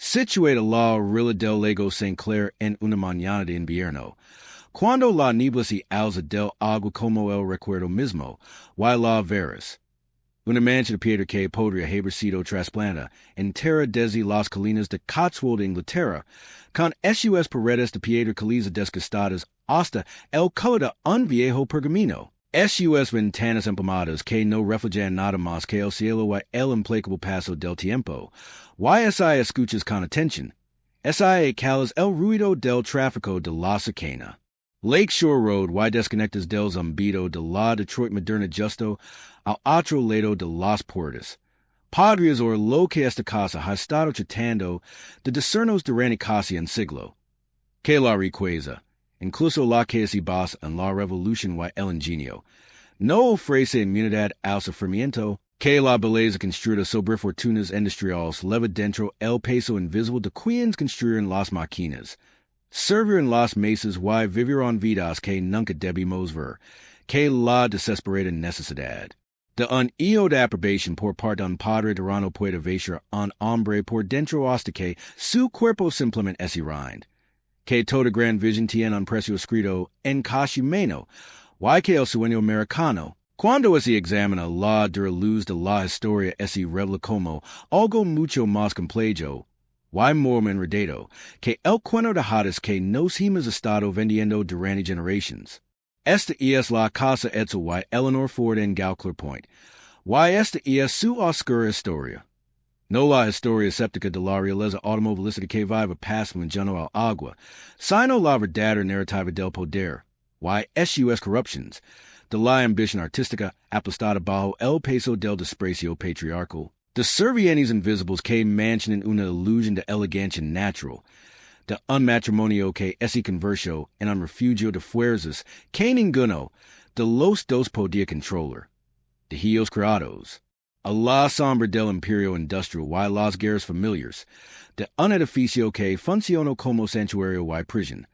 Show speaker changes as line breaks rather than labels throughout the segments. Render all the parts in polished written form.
situada la orilla del lago St. Clair en una mañana de invierno. Cuando la niebla se alza del agua como el recuerdo mismo, y la veras. Una mancha de piedra que podría haber sido trasplanta en terra desde las colinas de Cotswolds, Inglaterra, con esas paredes de piedra caliza desgastadas hasta el color de un viejo pergamino. Esas ventanas empalmadas que no reflejan nada más que el cielo y el implacable paso del tiempo. Y escuchas con atención. Calas el ruido del tráfico de la cercana. Lakeshore Road y desconectas del zumbido de la Detroit moderna justo al otro lado de las puertas. Podrías or lo que esta casa ha estado tratando de discernos durante casi un siglo. Que la riqueza, incluso la que se basa en la revolución y el ingenio, no ofrece inmunidad al sufrimiento, que la belleza construida sobre fortunas industriales leva dentro el peso invisible de quienes construyen las máquinas. Servir en las mesas y vivir en vidas que nunca debimos ver, que la desesperada necesidad. De un hijo de aprobación por parte de un padre tirano puede ver un hombre por dentro hasta que su cuerpo simplemente es rind. Que toda gran visión tiene un precio escrito en cachimeno, y que el sueño americano, cuando se examina la dura luz de la historia se revela como algo mucho más complejo, y more enredado, que el cuento de hadas que nos hemos estado vendiendo durante generaciones. Esta es la casa Edsel y Eleanor Ford en Gaukler Pointe, y esta es su oscura historia. No la historia escéptica de la realeza automovilística que vive paso en llano al agua, sino la verdadera narrativa del poder, y esas corruptions, de la ambición artística aplastada bajo el peso del desprecio patriarcal, de servienis invisibles que mantienen una ilusión de elegancia natural, de un matrimonio que se convirtió en un refugio de fuerzas que ninguno de los dos podía controlar, de ellos creados, a la sombra del imperio industrial y las guerras familiares, de un edificio que funcionó como santuario y prisión,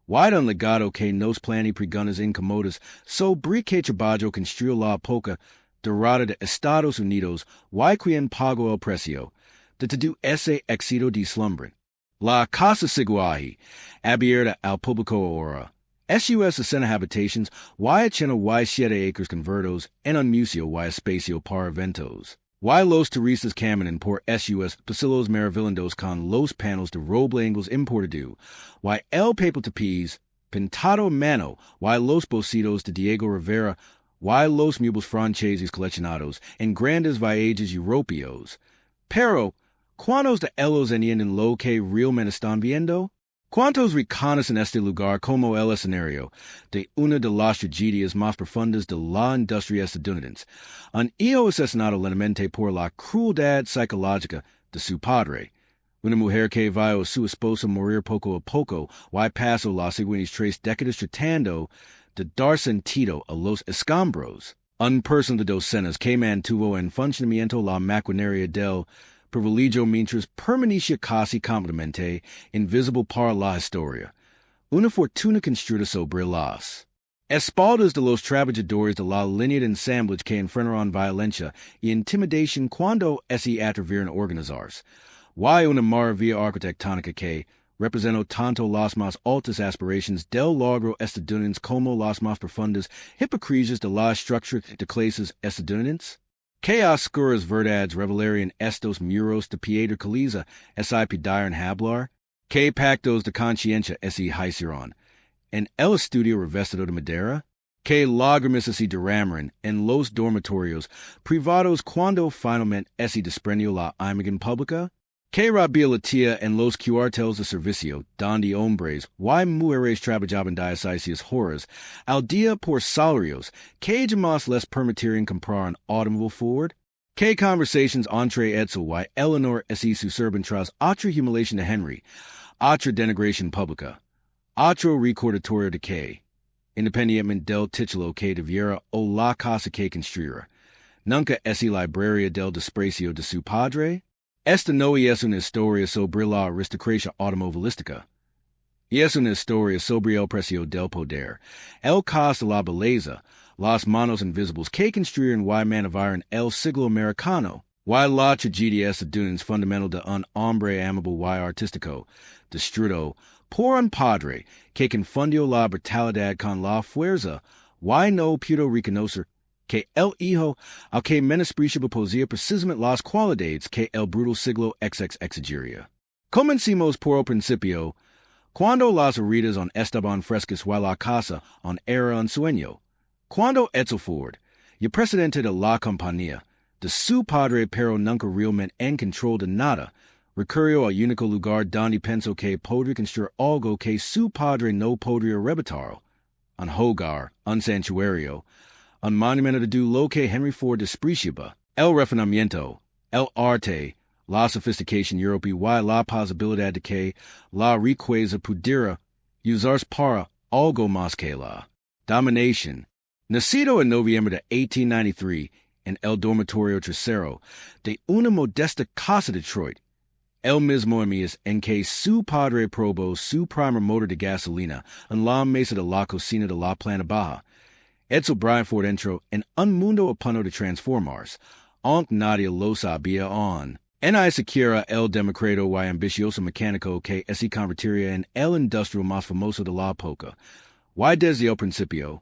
y de un legado que nos plane preguntas incómodas sobre que trabajo construyó la poca dorada de Estados Unidos y quien pagó el precio de todo ese éxito deslumbrante. La casa sigue abierta al público ahora. SUS 60 habitaciones y 87 acres convertidos en un museo y espacio para eventos. Y los turistas caminan por SUS pasillos maravillosos con los paneles de roble angles importados, y el papel tapiz pintado a mano, y los bocitos de Diego Rivera, y los muebles franceses coleccionados en grandes viajes europeos. Pero, ¿cuántos de ellos entienden lo que realmente están viendo? ¿Cuántos reconocen este lugar como el escenario de una de las tragedias más profundas de la industria estadounidense? Un hijo asesinado lentamente por la crueldad psicológica de su padre. Una mujer que vio a su esposo morir poco a poco y pasó las siguientes 3 décadas tratando de dar sentido a los escombros. Un person de docenas que mantuvo en funcionamiento la maquinaria del privilegio mientras permanecía casi completamente invisible para la historia. Una fortuna construida sobre las espaldas de los trabajadores de la línea de ensamble que enfrentaron violencia y intimidación cuando se atrevieron a organizarse. Y una maravilla arquitectónica que representó tanto las más altas aspiraciones del logro estadounidense como las más profundas hipocresías de la estructura de clases estadounidense. Que oscuras verdades revelarían estos muros de piedra caliza se pidieron hablar? Que pactos de conciencia se hicieron en el estudio revestido de madera? Que lágrimas se derramaron en los dormitorios privados cuando finalmente se desprendió la imagen pública? Que rabia latía en los cuarteles de servicio, donde hombres y mujeres trabajaban diocesias horas al día por salarios que jamás les permitirían comprar un automóvil Ford? Que conversations entre Edsel y Eleanor se susurban tras otra humiliación de Henry, otra denigración pública, otro recordatorio de que, independientemente del título que debiera o la casa que construyera, nunca es libraria del desprecio de su padre? Esta no es una historia sobre la aristocracia automovilística. Es una historia sobre el precio del poder, el costo de la belleza, las manos invisibles que construyeron y manuvieron el siglo americano, Y la tragedia estadounidense fundamental de un hombre amable y artístico, destruido por un padre que confundió la brutalidad con la fuerza, y no pudo reconocer que el hijo al que menospreciaba poseía precisamente las cualidades que el brutal siglo XX exigiría. Comencemos por el principio, cuando las heridas on estaban frescas y la casa on era un sueño. Cuando Edsel Ford, el presidente de la compañía, de su padre pero nunca realmente en control de nada, recurrió al único lugar donde pensó que podría construir algo que su padre no podría arrebatar, un hogar, un santuario, un monumento de lo que Henry Ford despreciaba, el refinamiento, el arte, la sofisticación europea y la posibilidad de que la riqueza pudiera usarse para algo más que la dominación. Nacido en noviembre de 1893 en el dormitorio tercero de una modesta casa de Detroit, el mismo mes en que su padre probó su primer motor de gasolina en la mesa de la cocina de la planta baja, Edsel Ford entró en un mundo a punto de transformarse, aunque nadie lo sabía aún. En siquiera el democrático y ambicioso mecánico que se convertiría en el industrial más famoso de la época, y desde el principio,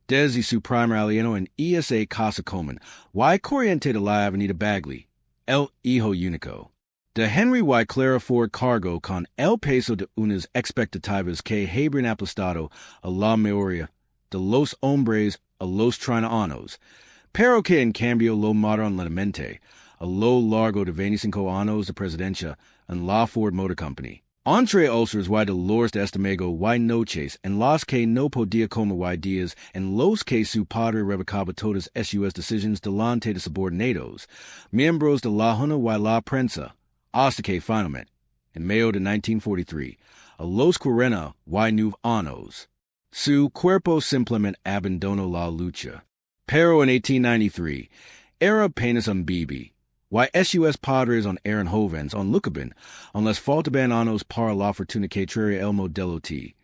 desde su primer alieno en esa casa común, y corriente de la avenida Bagley, el hijo único de Henry y Clair Ford cargó con el peso de unas expectativas que habrían aplastado a la mayoría de los hombres a los 30 años, pero que en cambio lo mataron lentamente a lo largo de 25 años de presidencia en la Ford Motor Company. Entre ulcers y dolores de estómago y noches en las que no podía comer y días en los que su padre revocaba todas sus decisiones delante de subordinados, miembros de la Junta y la prensa, hasta que finalmente, en mayo de 1943, a los 49 años, su cuerpo simplemente abandonó la lucha. Pero en 1893, era apenas un bebé, y sus padres eran jóvenes lucaban, les faltaban años para la fortuna que traería el modelo T.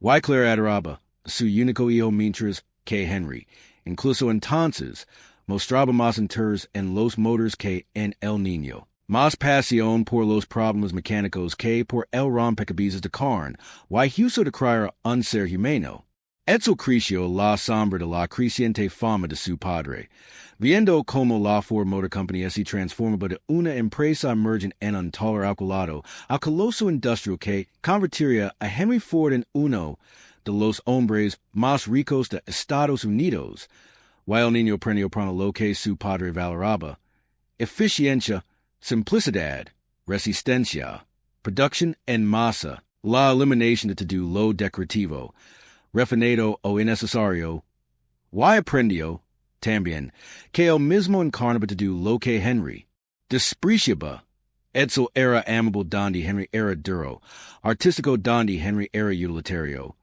Y Clair adoraba a su único hijo mientras que Henry, incluso entonces, mostraba más interés en los motores que en el niño. Más pasión por los problemas mecánicos que por el rompecabezas de carne, y justo de crear un ser humano. Edsel creció la sombra de la creciente fama de su padre, viendo cómo la Ford Motor Company se transformaba de una empresa emergente en un taller alquilado al coloso industrial que convertiría a Henry Ford en uno de los hombres más ricos de Estados Unidos, y el niño aprendió pronto lo que su padre valoraba: eficiencia, simplicidad, resistencia, producción en masa, la eliminación de todo lo decorativo, refinado o innecesario, y aprendió, también, que el mismo encarnaba todo lo que Henry despreciaba. Edsel era amable donde Henry era duro, artístico donde Henry era utilitario,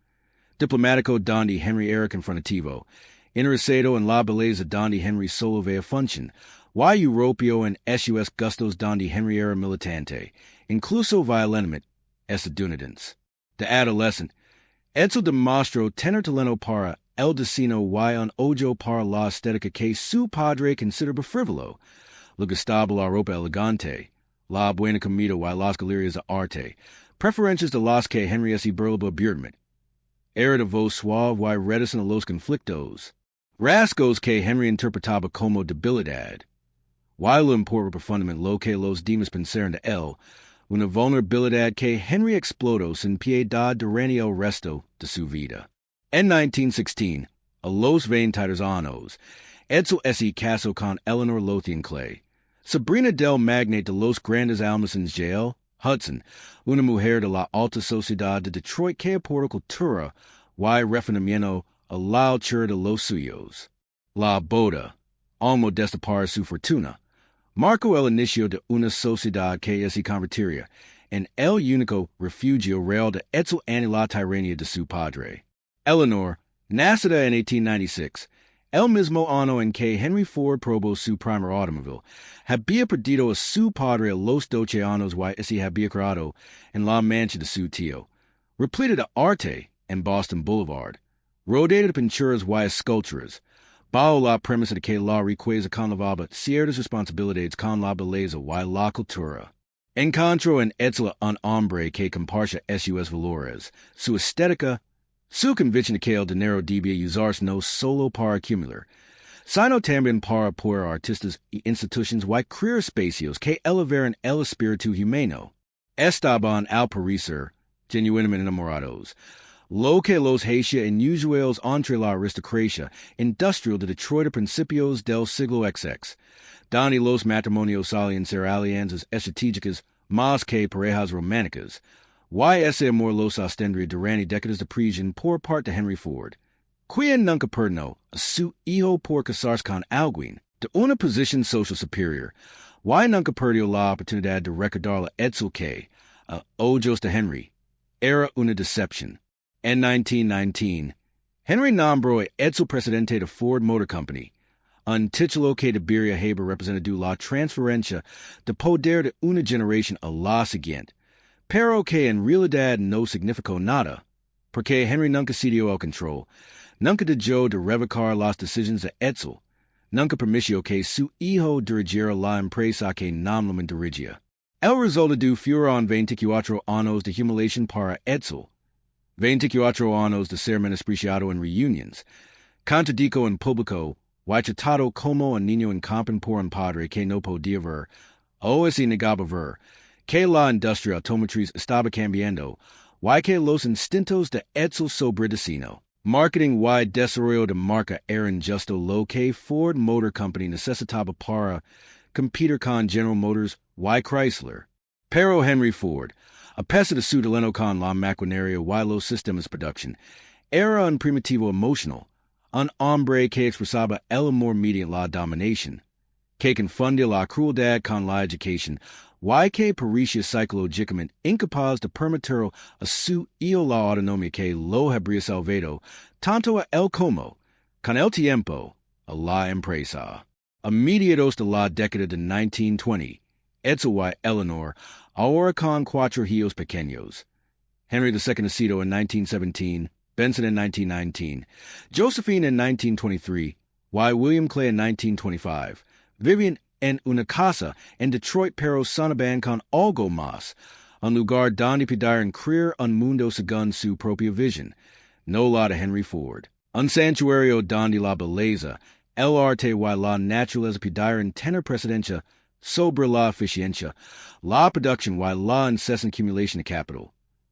diplomático donde Henry era confrontativo, interesado en la belleza donde Henry solo veía función, y europeo en sus gustos donde Henry era militante, incluso violentamente estadounidense. De adolescente, Edsel demostró tener talento para el diseño y un ojo para la estética que su padre consideraba frívolo. Le gustaba la ropa elegante, la buena comida y las galerías de arte, preferencias de las que Henry se burlaba abiertamente. Era de voz suave y reticente a los conflictos, rasgos que Henry interpretaba como debilidad. Y lo importaba profundamente lo que los demás pensaran de él, una vulnerabilidad que Henry explotó sin piedad durante el resto de su vida. En 1916, a los 22 años, Edsel se casó con Eleanor Clair, sobrina del magnate de los grandes almacenes J.L. Hudson, una mujer de la alta sociedad de Detroit que aportó cultura y refinamiento a la altura de los suyos. La boda, aún modesta para su fortuna, marcó el inicio de una sociedad que se convertiría en el único refugio real de Edsel ante la tiranía de su padre. Eleanor, nacida en 1896, el mismo año en que Henry Ford probó su primer automóvil, había perdido a su padre a los 12 años y se había criado en la mancha de su tío, repleta de arte en Boston Boulevard, rodeada de pinturas y esculturas, Bao la premisa de que la riqueza conllevaba ciertas responsabilidades con la belleza y la cultura. Encontro en Edsel un hombre que comparsa sus valores, su estética, su convicción de que el dinero debía usarse no solo para acumular, sino también para apoyar artistas y instituciones y crear espacios que elevaran el espíritu humano. Estaban al parecer genuinamente enamorados, lo que los hacía inusuales entre la aristocracia industrial de Detroit a principios del siglo XX, donde los matrimonios solían ser alianzas estratégicas más que parejas románticas, y ese amor los sostendría durante décadas de prisión por parte de Henry Ford, quien nunca perdonó a su hijo por casarse con alguien de una posición social superior, y nunca perdió la oportunidad de recordar a Edsel que, a ojos de Henry, era una decepción. En 1919, Henry nombró a Edsel presidente de Ford Motor Company, un título que debería haber representado la transferencia de poder de una generación a la siguiente, pero que en realidad no significó nada, porque Henry nunca cedió el control, nunca dejó de revocar las decisiones de Edsel, nunca permitió que su hijo dirigiera la empresa que nominalmente dirigía. El resultado fueron 24 años de humiliación para Edsel, 24 años de ser menospreciado en reuniones, contradico en público, y tratado como un niño en campo por un padre que no podía ver, o así negaba ver, que la industria automotriz estaba cambiando, y que los instintos de Edsel sobre destino, marketing y desarrollo de marca eran justo lo que Ford Motor Company necesitaba para competir con General Motors y Chrysler. Pero Henry Ford, a pesar de su talento con la maquinaria y los sistemas de producción, era un primitivo emocional, un hombre que expresaba el amor mediante la dominación, que confundía la crueldad con la educación, y que parecía psicológicamente incapaz de permitir a su hijo la autonomía que lo habría salvado tanto a él como, con el tiempo, a la empresa. A mediados de la década de 1920, Edsel y Eleanor, ahora con 4 hijos pequeños, Henry II nacido en 1917, Benson en 1919, Josephine en 1923, y William Clair en 1925, vivían en una casa en Detroit pero sonaban con algo más, un lugar donde pudieran crear un mundo según su propia visión, no la de Henry Ford. Un santuario donde la belleza, el arte y la naturaleza pudieran tener precedencia sobre la eficiencia, la producción y la incesante acumulación de capital.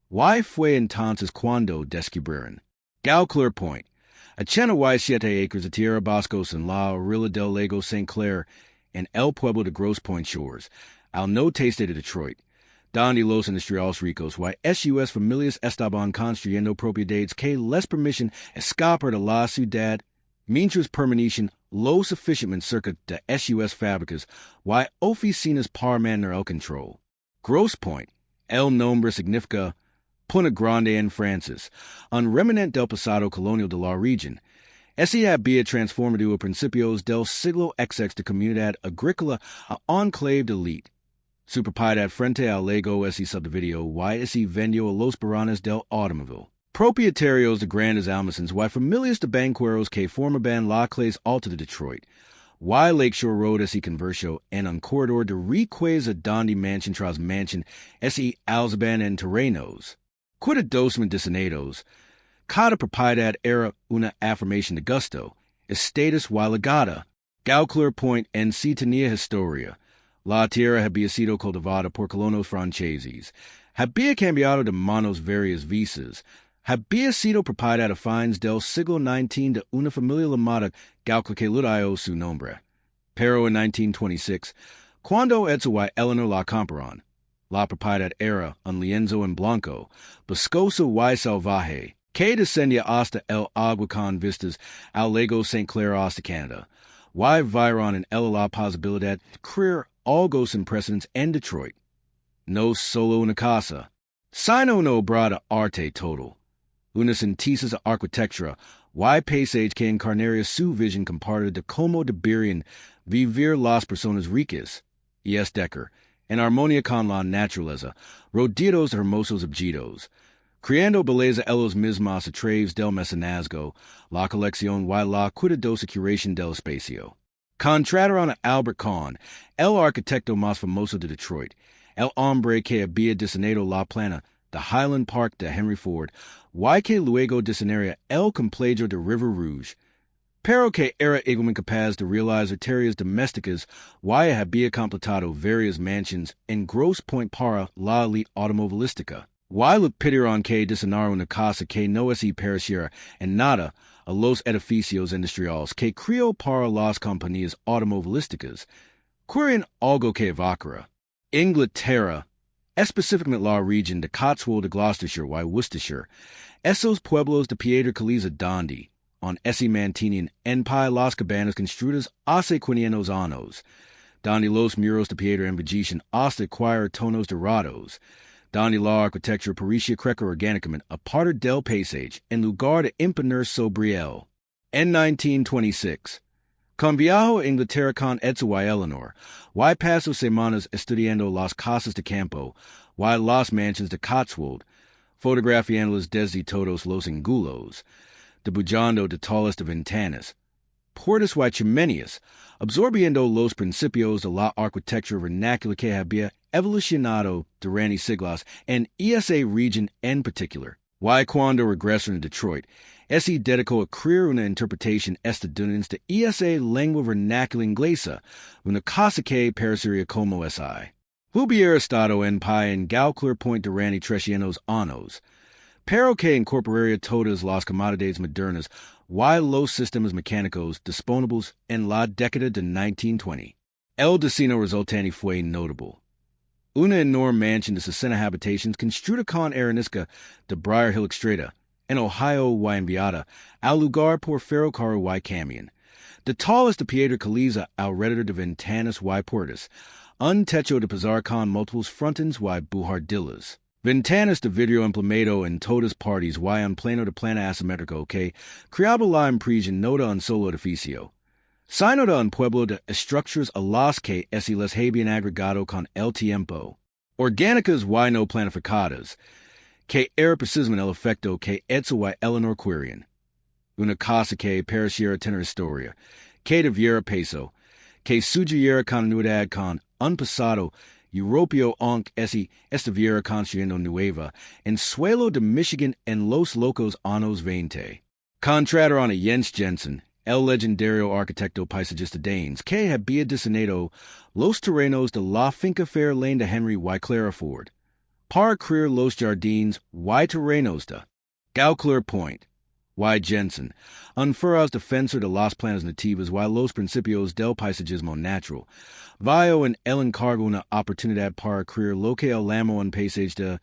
Y fue entonces cuando descubrieron Gaukler Pointe, a 87 acres de tierra boscos en la orilla del lago St. Clair, en el pueblo de Grosse Pointe Shores, al noreste de Detroit, donde los industriales ricos y sus familias estaban construyendo propiedades que les permitían escapar de la ciudad mientras permanecían lo suficientemente cerca de sus fábricas y oficinas para mantener el control. Grosse Pointe, el nombre significa Punta Grande en francés, un remanente del pasado colonial de la región. Ese había transformado a principios del siglo XX de comunidad agrícola a enclave de élite. Su propiedad frente al lago se subdividió y se vendió a los barones del automóvil, propietarios de grandes almacenes y familias de banqueros que formaban la clase alta de Detroit. Y Lakeshore Road se convirtió en un corredor de riqueza donde mansión tras mansión se alzaban en terrenos cuidadosamente designados. Cada propiedad era una afirmación de gusto, estatus y legado. Gaukler Pointe en sí tenía historia. La tierra había sido cultivada por colonos franceses, había cambiado de manos varias veces, había sido propiedad a fines del siglo XIX de una familia llamada Gaukler que le dio su nombre. Pero en 1926, cuando Edsel y Eleanor la compraron, la propiedad era un lienzo en blanco, boscoso y salvaje, que descendía hasta el agua con vistas al lago St. Clair hasta Canadá, y vieron en él la posibilidad de crear algo sin precedentes en Detroit. No solo una casa, sino una obra de arte total, una síntesis de arquitectura y paisaje que encarnaría su visión compartida de cómo deberían vivir las personas ricas, y es Decker, en armonía con la naturaleza, rodeados de hermosos objetos, Criando beleza elos mismas atraves del mecenazgo, la colección y la cuidadosa curación del espacio. Contrataron a Albert Kahn, el arquitecto más famoso de Detroit, el hombre que había diseñado la plana de Highland Park de Henry Ford, y que luego diseñaría el complejo de River Rouge, pero que era igualmente capaz de realizar tareas domésticas y había completado varias mansiones en Grosse Pointe para la elite automovilística. Y le pidieron que diseñara una casa que no se pareciera en nada a los edificios industriales que creó para las compañías automovilísticas. Querían algo que evocara Inglaterra, específicamente la región de Cotswolds de Gloucestershire y Worcestershire, esos pueblos de piedra caliza donde se mantienen en pie las cabanas construidas hace 500 años, donde los muros de piedra envejecen hasta adquirir tonos dorados, donde la arquitectura parecía crecer orgánicamente a partir del paisaje en lugar de imponer sobre él. En 1926, con viajo a Inglaterra con Edsel y Eleanor, y paso semanas estudiando las casas de campo y las mansiones de Cotswold, fotografiándolas desde todos los ángulos, dibujando detalles de ventanas, puertas y chimeneas, absorbiendo los principios de la arquitectura vernácula que había evolucionado durante siglos en esa región en particular. Y cuando regresó a Detroit, se dedicó a crear una interpretación estadounidense de esa lengua vernácula inglesa, una cosa que parecería como esa. Hubiera estado en pie en Gaukler Pointe durante 300 años, pero que incorporaría todas las comodidades modernas y los sistemas mecánicos disponibles en la década de 1920. El diseño resultante fue notable. Una enorme mansión de 60 habitaciones construida con arenisca de Briar Hill extraída, en Ohio y enviada al lugar por ferrocarril y camión. Detalles de piedra caliza alrededor de ventanas y puertas, un techo de pesar con múltiples frontones y buhardillas. Ventanas de vidrio empleado en todas partes y un plano de plana asimétrico que creaba la impresión no de un solo edificio, sino de un pueblo de estructuras a las que se les habían agregado con el tiempo, orgánicas y no planificadas, que era precisamente el efecto que Edsel y Eleanor querían. Una casa que pareciera tener historia, que debiera peso, que sugiriera continuidad con un pasado europeo aunque se estuviera construyendo nueva en suelo de Michigan en los locos años 20. Contrataron a Jens Jensen, el legendario arquitecto paisajista Danes, que había diseñado los terrenos de la finca Fair Lane de Henry y Clair Ford, para crear los jardines y terrenos de Gaukler Pointe. Y Jensen, un feroz defensor de las plantas nativas y los principios del paisajismo natural, vio en el encargo una oportunidad para crear lo que él llamó un paisaje de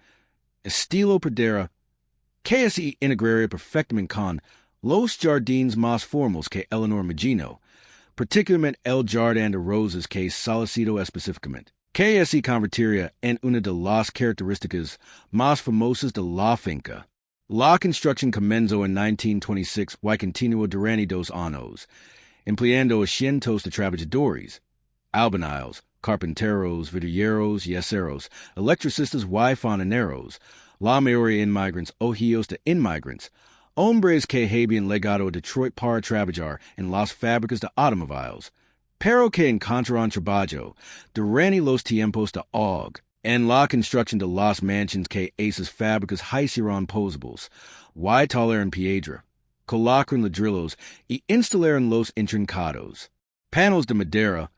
estilo pradera que se integraría perfectamente con los jardines más formales que Eleanor imaginó, particularmente el jardín de rosas que solicitó específicamente, que se convertiría en una de las características más famosas de la finca. La construcción comenzó en 1926 y continuó durante 2 años, empleando a cientos de trabajadores, albañiles, carpinteros, vidrieros, yeseros, electricistas y fontaneros, la mayoría inmigrantes o hijos de inmigrantes, hombres que habían llegado a Detroit para trabajar en las fábricas de automóviles, pero que encontraron trabajo durante los tiempos de auge en la construcción de las mansiones que esas fábricas hicieron posibles, y talaron piedra, colocaron ladrillos y instalaron los intrincados, paneles de madera,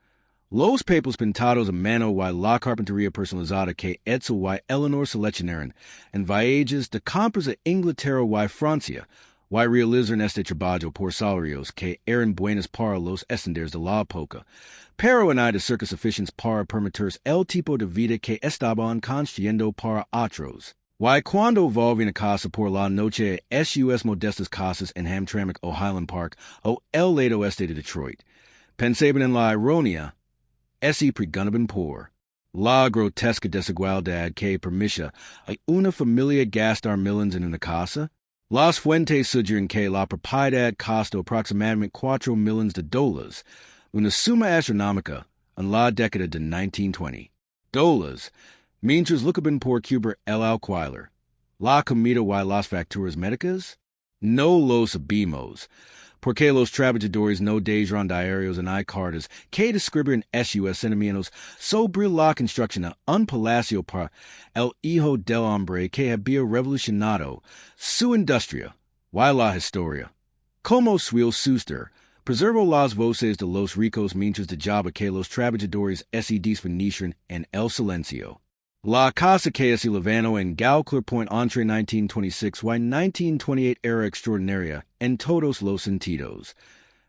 los papels pintados a mano y la carpintería personalizada que Edsel y Eleanor seleccionaron en viajes de compras a Inglaterra y Francia, y realizaron este trabajo por salarios que eran buenos para los estandartes de la época, pero no de cerca suficientes para permitirse el tipo de vida que estaban construyendo para otros. Y cuando volvían a casa por la noche a sus modestas casas en Hamtramck o Highland Park o el lado oeste de Detroit, pensaban en la ironía, ese preguntaban por la grotesca desigualdad que permite a una familia gastar millones en una casa. Las fuentes sugieren que la propiedad costó aproximadamente $4 millones, una suma astronómica en la década de 1920. Dollars, mientras lucaban por cubrir el alquiler, La comida y las facturas médicas? No los abimos. Porque los trabajadores no dejan diarios en I cartas que describen sus sentimientos sobre la construcción de un palacio para el hijo del hombre que había revolucionado su industria y la historia. Como suele suceder, preservo las voces de los ricos mientras dejaba que los trabajadores se desvanecieran en el silencio. La casa que se levantó en Gaukler Pointe entre 1926 y 1928 era extraordinaria en todos los sentidos.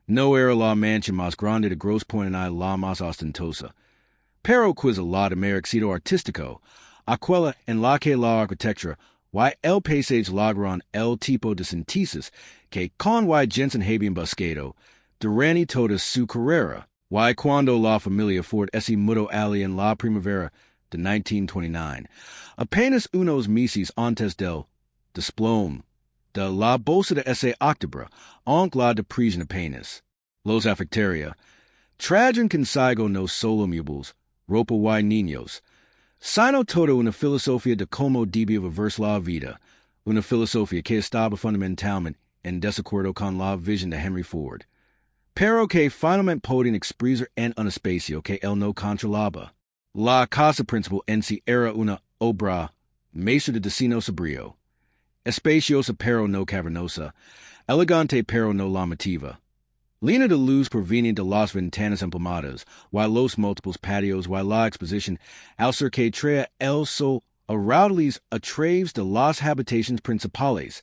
No era la mancha más grande de Grosse Pointe ni la más ostentosa, pero quizá la de mayor éxito artístico, aquella en la que la arquitectura y el paisaje lograron el tipo de síntesis que con y Jensen habían buscado durante toda su carrera, y cuando la familia Ford se mudó allí en la primavera de 1929, apenas unos meses antes del desplome de la bolsa de ese octubre, aunque la depresión apenas los afectaría, trajeron consigo no solo muebles, ropa y niños, sino toda una filosofía de cómo debía vivirse la vida, una filosofía que estaba fundamentalmente en desacuerdo con la visión de Henry Ford, pero que finalmente podían expresar en un espacio que él no controlaba. La casa principal en sí era una obra maestra de diseño sobrio, espaciosa pero no cavernosa, elegante pero no llamativa. Llena de luz proveniente de las ventanas emplumadas, y los múltiples patios y la exposición al ser que traía el sol around a través de las habitaciones principales,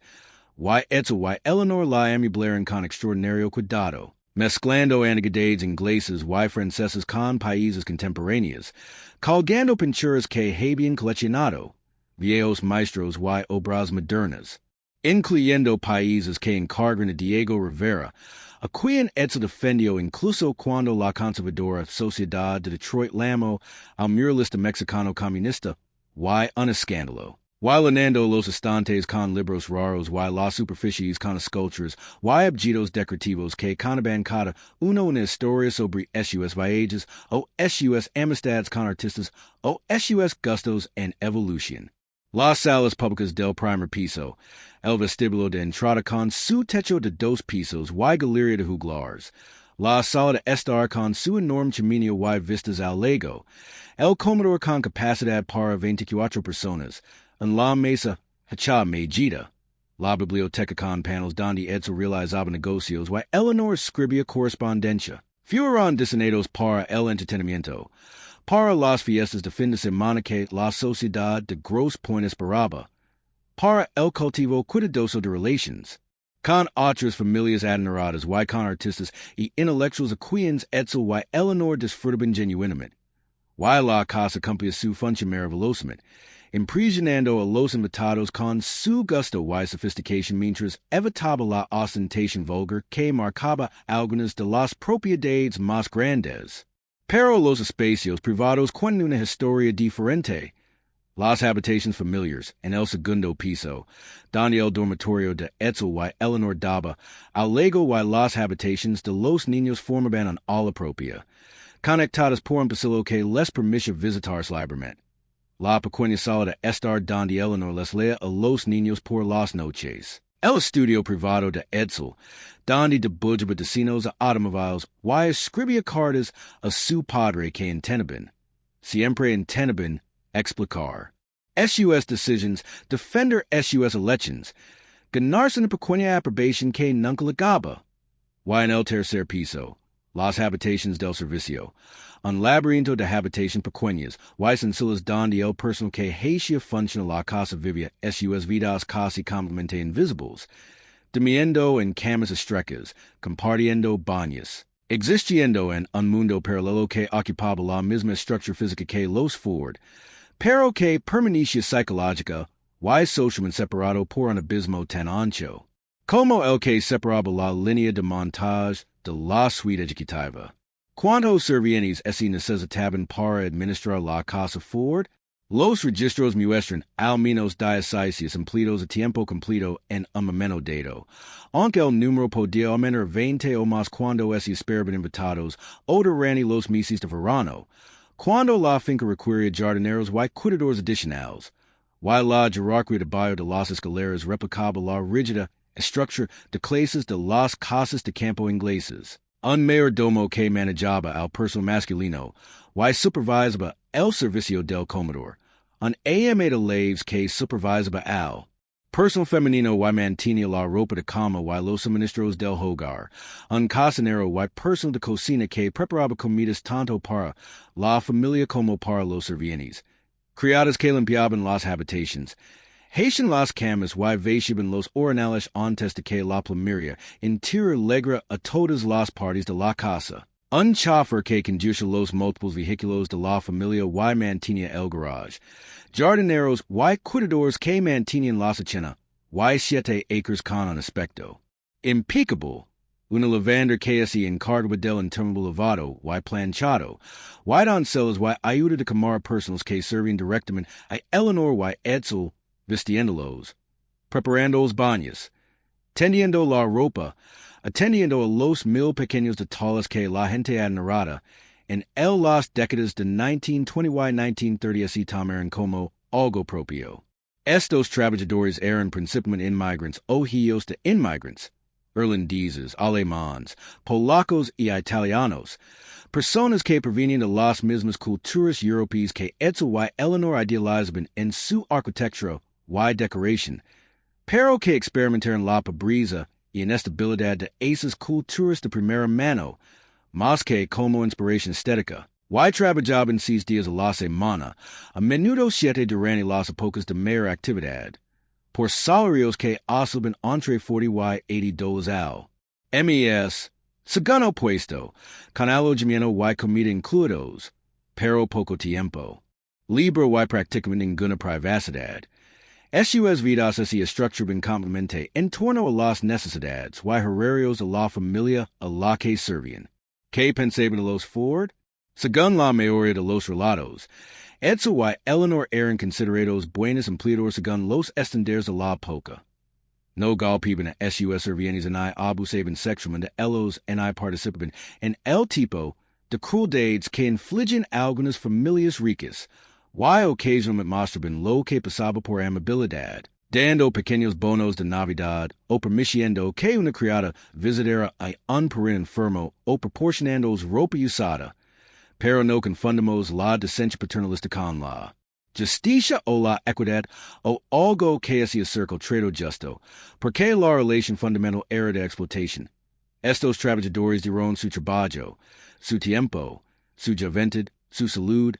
y Edsel y Eleanor la amublaron con extraordinario cuidado, mezclando antigüedades inglesas y francesas con países contemporáneos, colgando pinturas que habían coleccionado, viejos maestros y obras modernas, incluyendo países que encargan a Diego Rivera, a quien Edsel defendió incluso cuando la conservadora Sociedad de Detroit llamó al muralista mexicano comunista y un escándalo. While llenando los estantes con libros raros y las superficies con esculturas y objetos decorativos que contaban cada uno una historia sobre sus viajes o sus amistades con artistas o sus gustos en evolución. Las salas públicas del primer piso, el vestíbulo de entrada con su techo de 2 pisos y galería de juglares, la sala de estar con su enorme chimenea y vistas al lago, el comedor con capacidad para 24 personas, en la mesa hecha medida, la biblioteca con paneles donde Edsel realizaba negocios y Eleanor escribía correspondencia, fueron diseñados para el entretenimiento, para las fiestas de fin de semana que la sociedad de Grosse Pointe esperaba, para el cultivo cuidadoso de relaciones, con otras familias adineradas y con artistas y intelectuales a quienes Edsel y Eleanor disfrutaban genuinamente, y la casa cumplía su función maravillosamente, impresionando a los invitados con su gusto y sofisticación mientras evitaba la ostentación vulgar que marcaba algunas de las propiedades más grandes. Pero los espacios privados cuentan una historia diferente. Las habitaciones familiares en el segundo piso, donde el dormitorio de Edsel y Eleanor daba al lago y las habitaciones de los niños formaban un ala propia, conectadas por un pasillo que les permitía visitarse libremente. La pequeña sala de estar donde Eleanor les leía a los niños por las noches. El estudio privado de Edsel, donde debujaba diseños de automóviles y escribía cartas a su padre que intentaban, siempre intentaban, explicar sus decisiones, defender sus elecciones, ganarse una pequeña aprobación que nunca llegaba. Y en el tercer piso, las habitaciones del servicio, un laberinto de habitaciones pequeñas y sencillas donde el personal que hacía función la casa vivía sus vidas casi completamente invisibles, durmiendo en camas estrechas, compartiendo baños, existiendo en un mundo paralelo que ocupaba la misma estructura física que los Ford, pero que permanecía psicológica y socialmente separado por un abismo tan ancho, como el que separaba la línea de montaje de la suite ejecutiva. ¿Cuántos servientes se necesitaban para administrar la Casa Ford? Los registros muestran al menos 16 empleados a tiempo completo en un momento dado, aunque el número podía aumentar 20 o más cuando se esperaban invitados o durante los meses de verano, cuando la finca requería jardineros y cuidadores adicionales, y la jerarquia de bio de las escaleras replicaba la rigida estructura de clases de las casas de campo ingleses. Un mayordomo que manejaba al personal masculino, y supervisaba el servicio del comedor. Un ama de laves que supervisaba al personal femenino y mantenía la ropa de cama y los suministros del hogar. Un cocinero y personal de cocina que preparaba comidas tanto para la familia como para los sirvientes. Criadas que limpiaban las habitaciones. Haitian las camas y vaciaban los orinales antes de que la plumeria interior legra a todas las partes de la casa. Un chofer que conducía los múltiples vehículos de la familia y mantenía el garage. Jardineros y cuidadores que mantenían la hacienda y 7 acres con un aspecto impecable. Una lavandera que se encargaba del interminable lavado y planchado. Y doncellas y ayuda de cámara personas que servían directamente a Eleanor y Edsel vistiéndolos, preparando los baños, tendiendo la ropa, atendiendo a los 1000 pequeños detalles que la gente admiraba en las décadas de 1920 y 1930 así tomaron como algo propio. Estos trabajadores eran principalmente inmigrantes o hijos de inmigrantes, irlandeses, alemanes, polacos y italianos, personas que provenían de las mismas culturas europeas que Edsel y Eleanor idealizaban en su arquitectura y decoración, pero que experimentaron la pobreza y inestabilidad de esas culturas de primera mano, más que como inspiración estética. Y trabajaban 6 días a la semana, a menudo 7 durante las épocas de mayor actividad, por salarios que oscilaban entre $40 y $80 al mes, segundo puesto, con alojamiento y comida incluidos, pero poco tiempo, libre y prácticamente ninguna privacidad. Sus vidas se estructuraban completamente en torno a las necesidades y horarios de la familia a la que servían. ¿Qué pensaban de los Ford? Según la mayoría de los relatos, Edsel y Eleanor eran considerados buenos empleadores según los estándares de la época. No golpeaban a sus sirvientes ni abusaban sexualmente de ellos ni participaban en el tipo de crueldades que infligen algunas familias ricas, y ocasionalmente mostraban lo que pasaba por amabilidad, dando pequeños bonos de Navidad o permitiendo que una criada visitara a un pariente enfermo o proporcionándoles ropa usada, pero no confundamos la decencia paternalista con la justicia o la equidad o algo que se acerca al trato justo, porque la relación fundamental era de explotación. Estos trabajadores dieron su trabajo, su tiempo, su juventud, su salud,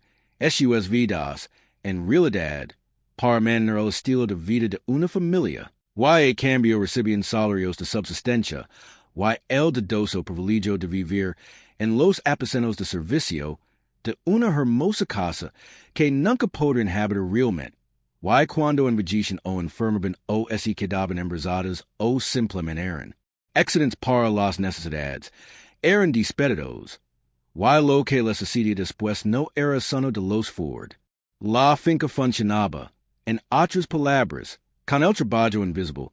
sus vidas, en realidad, para mantener el estilo de vida de una familia, y a cambio recibían salarios de subsistencia, y el dichoso privilegio de vivir en los aposentos de servicio de una hermosa casa que nunca podrán habitar realmente, y cuando envejecen o enfermaban o se quedaban embarazadas o simplemente eran excedentes para las necesidades, eran despedidos, y lo que les sucedía después no era sano de los Ford. La finca funcionaba, en otras palabras, con el trabajo invisible,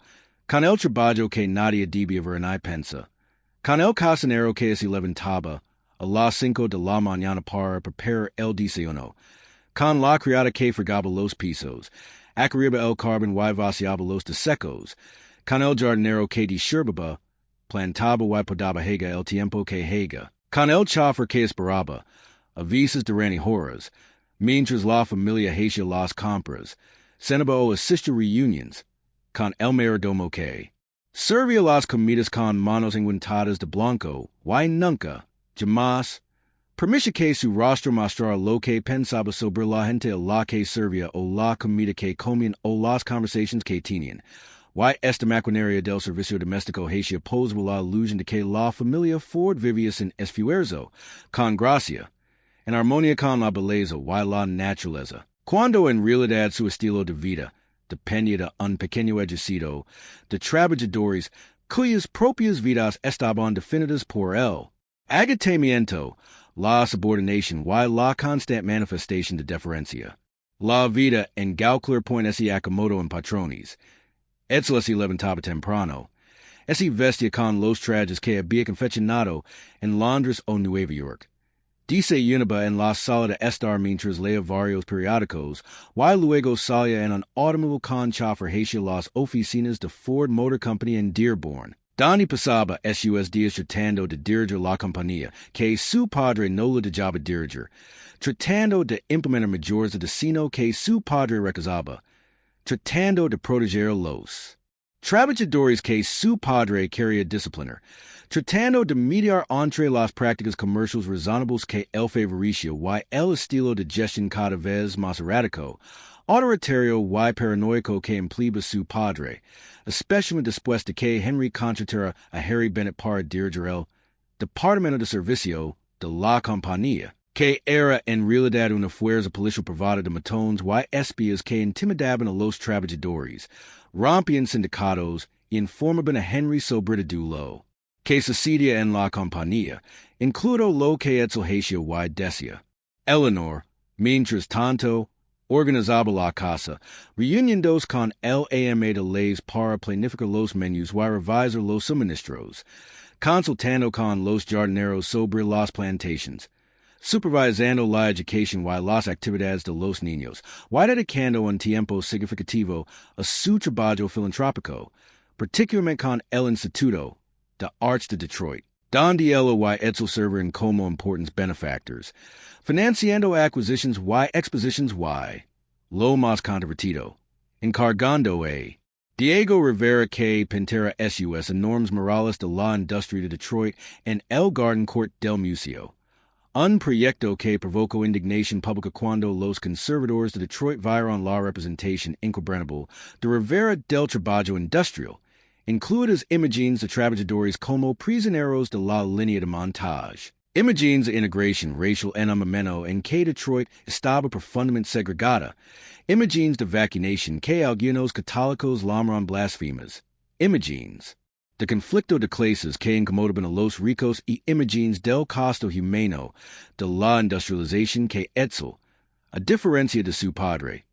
con el trabajo que nadie debía ver ni pensa, con el cocinero que se levantaba a las 5 de la mañana para preparar el desayuno, con la criada que fregaba los pisos, acarreaba el carbón y vaciaba los desecos, con el jardinero que desherbaba, plantaba y podaba hega el tiempo que hega, con el chofer que esperaba, a veces durante horas, mientras la familia hacía las compras, cenaba o asistía reuniones, con el mayordomo que servía las comidas con manos enguantadas de blanco, y nunca, jamás, permitía que su rostro mostrara lo que pensaba sobre la gente a la que servía o la comida que comían o las conversaciones que tenían. Y esta maquinaria del servicio doméstico hacía posible la ilusión de que la familia Ford vivía sin esfuerzo, con gracia, en armonía con la belleza y la naturaleza, cuando en realidad su estilo de vida dependía de un pequeño ejército de trabajadores cuyas propias vidas estaban definidas por el agotamiento, la subordinación y la constante manifestación de deferencia. La vida en Gaukler Pointe se acomodó en patrones. Edsel se levantaba temprano. Se vestía con los trajes que había confeccionado en Londres o Nueva York. Diseñada en la sala de estar mientras leía varios periódicos, y luego salía en un automóvil con chofer hacia las oficinas de Ford Motor Company en Dearborn. Donde pasaba sus días tratando de dirigir la compañía, que su padre no le dejaba dirigir, tratando de implementar mayores de destino que su padre recusaba, tratando de proteger los trabajadores que su padre quería disciplinar, tratando de mediar entre las prácticas comerciales razonables que él favorecía y el estilo de gestión cada vez más errático, autoritario y paranoico que empleaba su padre, especialmente después de que Henry contratara a Harry Bennett para dirigir el Departamento de Servicio de la Compañía, que era en realidad una fuerza policial privada de matones y espías que intimidaban a los trabajadores, rompían sindicatos y informaban a Henry sobre lo que sucedía en la compañía, incluido lo que Edsel hacía y decía. Eleanor, mientras tanto, organizaba la casa, reuniéndose con el AMA de leyes para planificar los menús y revisar los suministros, consultando con los jardineros sobre las plantations, supervisando la educación y las actividades de los niños, y dedicando un tiempo significativo a su trabajo filantrópico, particularmente con el Instituto de Arts de Detroit, donde él y Edsel servían como importantes benefactors, financiando acquisitions y expositions y, lo más controvertido, encargando a Diego Rivera que pintara sus enormes murales de la industria de Detroit en el Garden Court del Museo, un proyecto que provocó indignación pública cuando los conservadores de Detroit vieron la representación inquebrantable de Rivera del trabajo industrial, incluidas imágenes de trabajadores como prisioneros de la línea de montaje. Imágenes de integración racial en un momento en que Detroit estaba profundamente segregada. Imágenes de vacunación que algunos católicos llamaron blasfemas. Imágenes de conflicto de clases que incomodaban a los ricos y imágenes del costo humano de la industrialización que Edsel, a diferencia de su padre,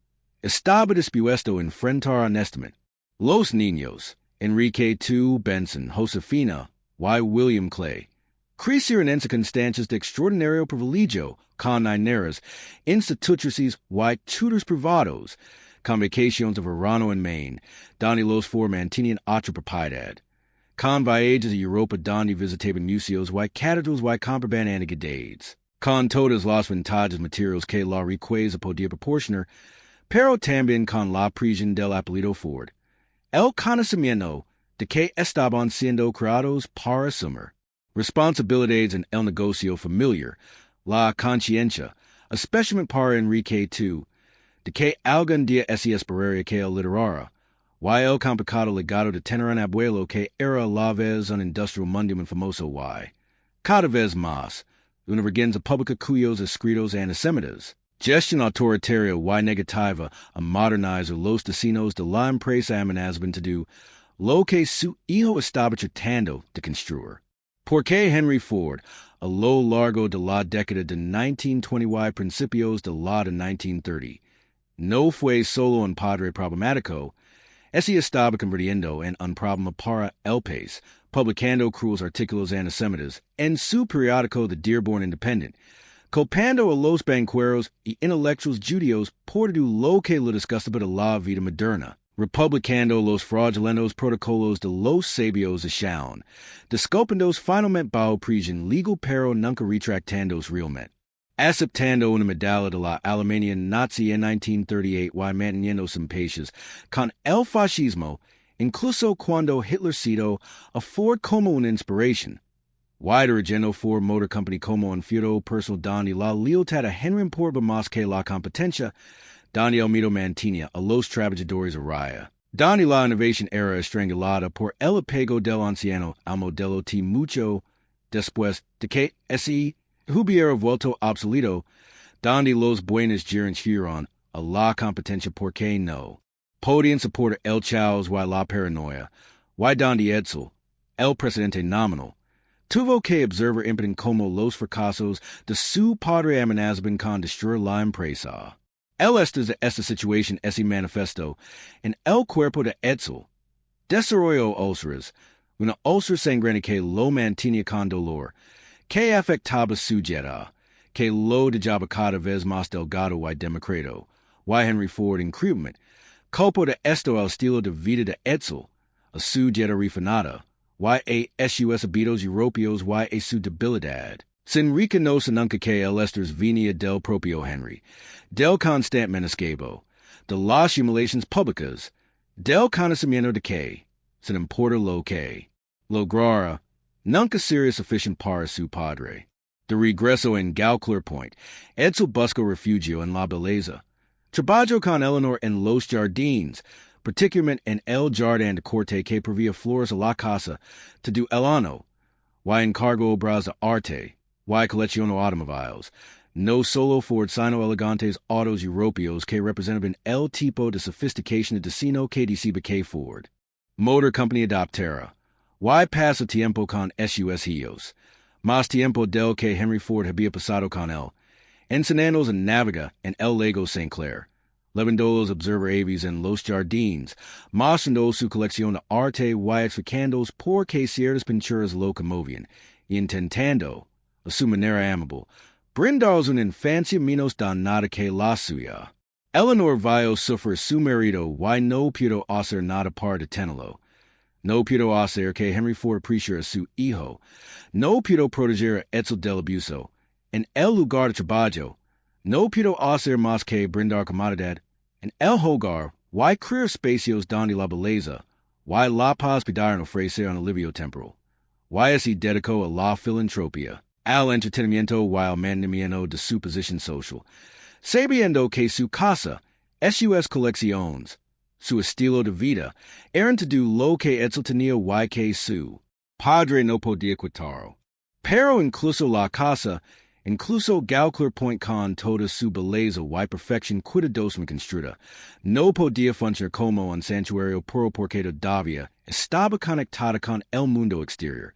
estaba dispuesto a enfrentar honestamente. Los niños, Enrique II. Benson, Josefina, y William Clay, crecieron en circunstancias de extraordinario privilegio con dineros, institutrices y tutors privados, con vacaciones de verano en Maine, donde los Ford mantenían otra propiedad, con viajes a Europa donde visitaban museos y catedrales y compraban antigüedades, con todas las ventajas materiales que la riqueza podía proporcionar, pero también con la prisión del apellido Ford, el conocimiento de que estaban siendo creados para asumir responsabilidades en el negocio familiar, la conciencia, especialmente para Enrique II, de que algún día se esperaría que él liderara, y el complicado legado de tener un abuelo que era a la vez un industrial mundialmente famoso y, cada vez más, una vergüenza pública cuyos escritos antisemitas, gestión autoritaria y negativa a modernizar los destinos de la empresa amenazaban to do lo que su hijo estaba tratando de construir. Porque Henry Ford, a lo largo de la década de 1920 y principios de la de 1930, no fue solo un padre problemático, se estaba convirtiendo en un problema para el país, publicando crueles artículos antisemitas en su periódico The Dearborn Independent, culpando a los banqueros y intelectuales judíos por lo que le disgustaba de la vida moderna, republicando los fraudulentos protocolos de los sabios de Shaun, disculpándose finalmente bajo prisión legal pero nunca retractándose realmente, aceptando una medalla de la Alemania nazi en 1938 y manteniendo simpatías con el fascismo, incluso cuando Hitler citó a Ford como una inspiración, y dirigiendo Ford Motor Company como un feudo personal donde la lealtad a Henry importaba más que la competencia, donde el miedo mantenía a los trabajadores a raya, donde la innovación era estrangulada por el apego del anciano al modelo T mucho después de que ese hubiera vuelto obsoleto, donde los buenos gerentes fueron a la competencia porque no podían soportar el caos y la paranoia, y donde Edsel, el presidente nominal, tuvo que observar impotent como los fracasos de su padre amenazaban con destruir la empresa. El este de esta situación se manifestó en el cuerpo de Edsel. Desarrolló úlceras, una úlcera sangrante que lo mantenía con dolor, que afectaba su dieta, que lo de jaba cada vez más delgado y democrado, y Henry Ford increment, culpo de esto al estilo de vida de Edsel, a su dieta refinada, y a sus hábitos europeos y a su debilidad. Sin reconoce nunca que el esters venia del propio Henry, del constant menoscabo, de las humiliaciones públicas, del conocimiento de que, sin importa lo que, lograra, nunca sería sufficient para su padre. De regreso en Gaukler Pointe, Edsel buscó refugio en la belleza. Trabajó con Eleanor en los jardines, particularmente en el jardín de corte que provía flores a la casa to do el ano, y encargó obras de arte, y coleccionó automobiles, no solo Ford sino elegantes autos europeos que representaban el tipo de sofisticación de diseño que decía que Ford. Motor Company adoptera, y pasó tiempo con sus hijos, más tiempo del que Henry Ford había pasado con él, enseñándolos a navegar en el lago Clair, llevándolos a observar aves en los jardines, mostrando su colección de arte y explicándolos por qué ciertas pinturas lo conmovían, y intentando, a su manera amable, brindarles una infancia menos danada que la suya. Eleanor vio sufrir su marido y no pudo hacer nada para detenerlo. No pudo hacer que Henry Ford apreciara a su hijo. No pudo proteger a Edsel del abuso. En el lugar de trabajo, no pudo hacer más que brindar comodidad. En el hogar, y crear espacios donde la belleza, y la paz pudieran ofrecer un alivio temporal. Y así dedicó a la filantropía, al entretenimiento y al mantenimiento de su posición social, sabiendo que su casa, sus colecciones, su estilo de vida, eran to do lo que Edsel tenía y que su padre no podía quitarlo. Pero incluso la casa, incluso Gaukler Pointe con toda su belleza y perfección cuidadosamente construida, no podía funcionar como un santuario puro porque todavía estaba conectada con el mundo exterior.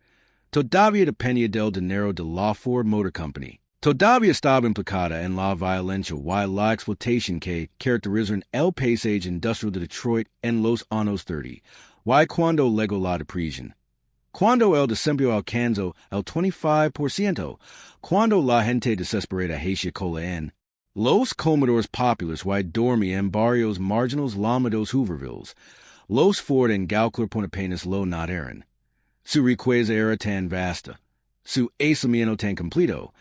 Todavía dependía del dinero de la Ford Motor Company. Todavía estaba implicada en la violencia y la explotación que caracterizaron el paisaje industrial de Detroit en los años 30, y cuando llegó la depresión. Cuando el desempleo alcanzó el 25%, cuando la gente desesperada hacía cola en los comedores populares y dormía en barrios marginales llamados Hoovervilles, los Ford en Gaukler Pointe apenas lo notaron. Su riqueza era tan vasta, su aislamiento tan completo,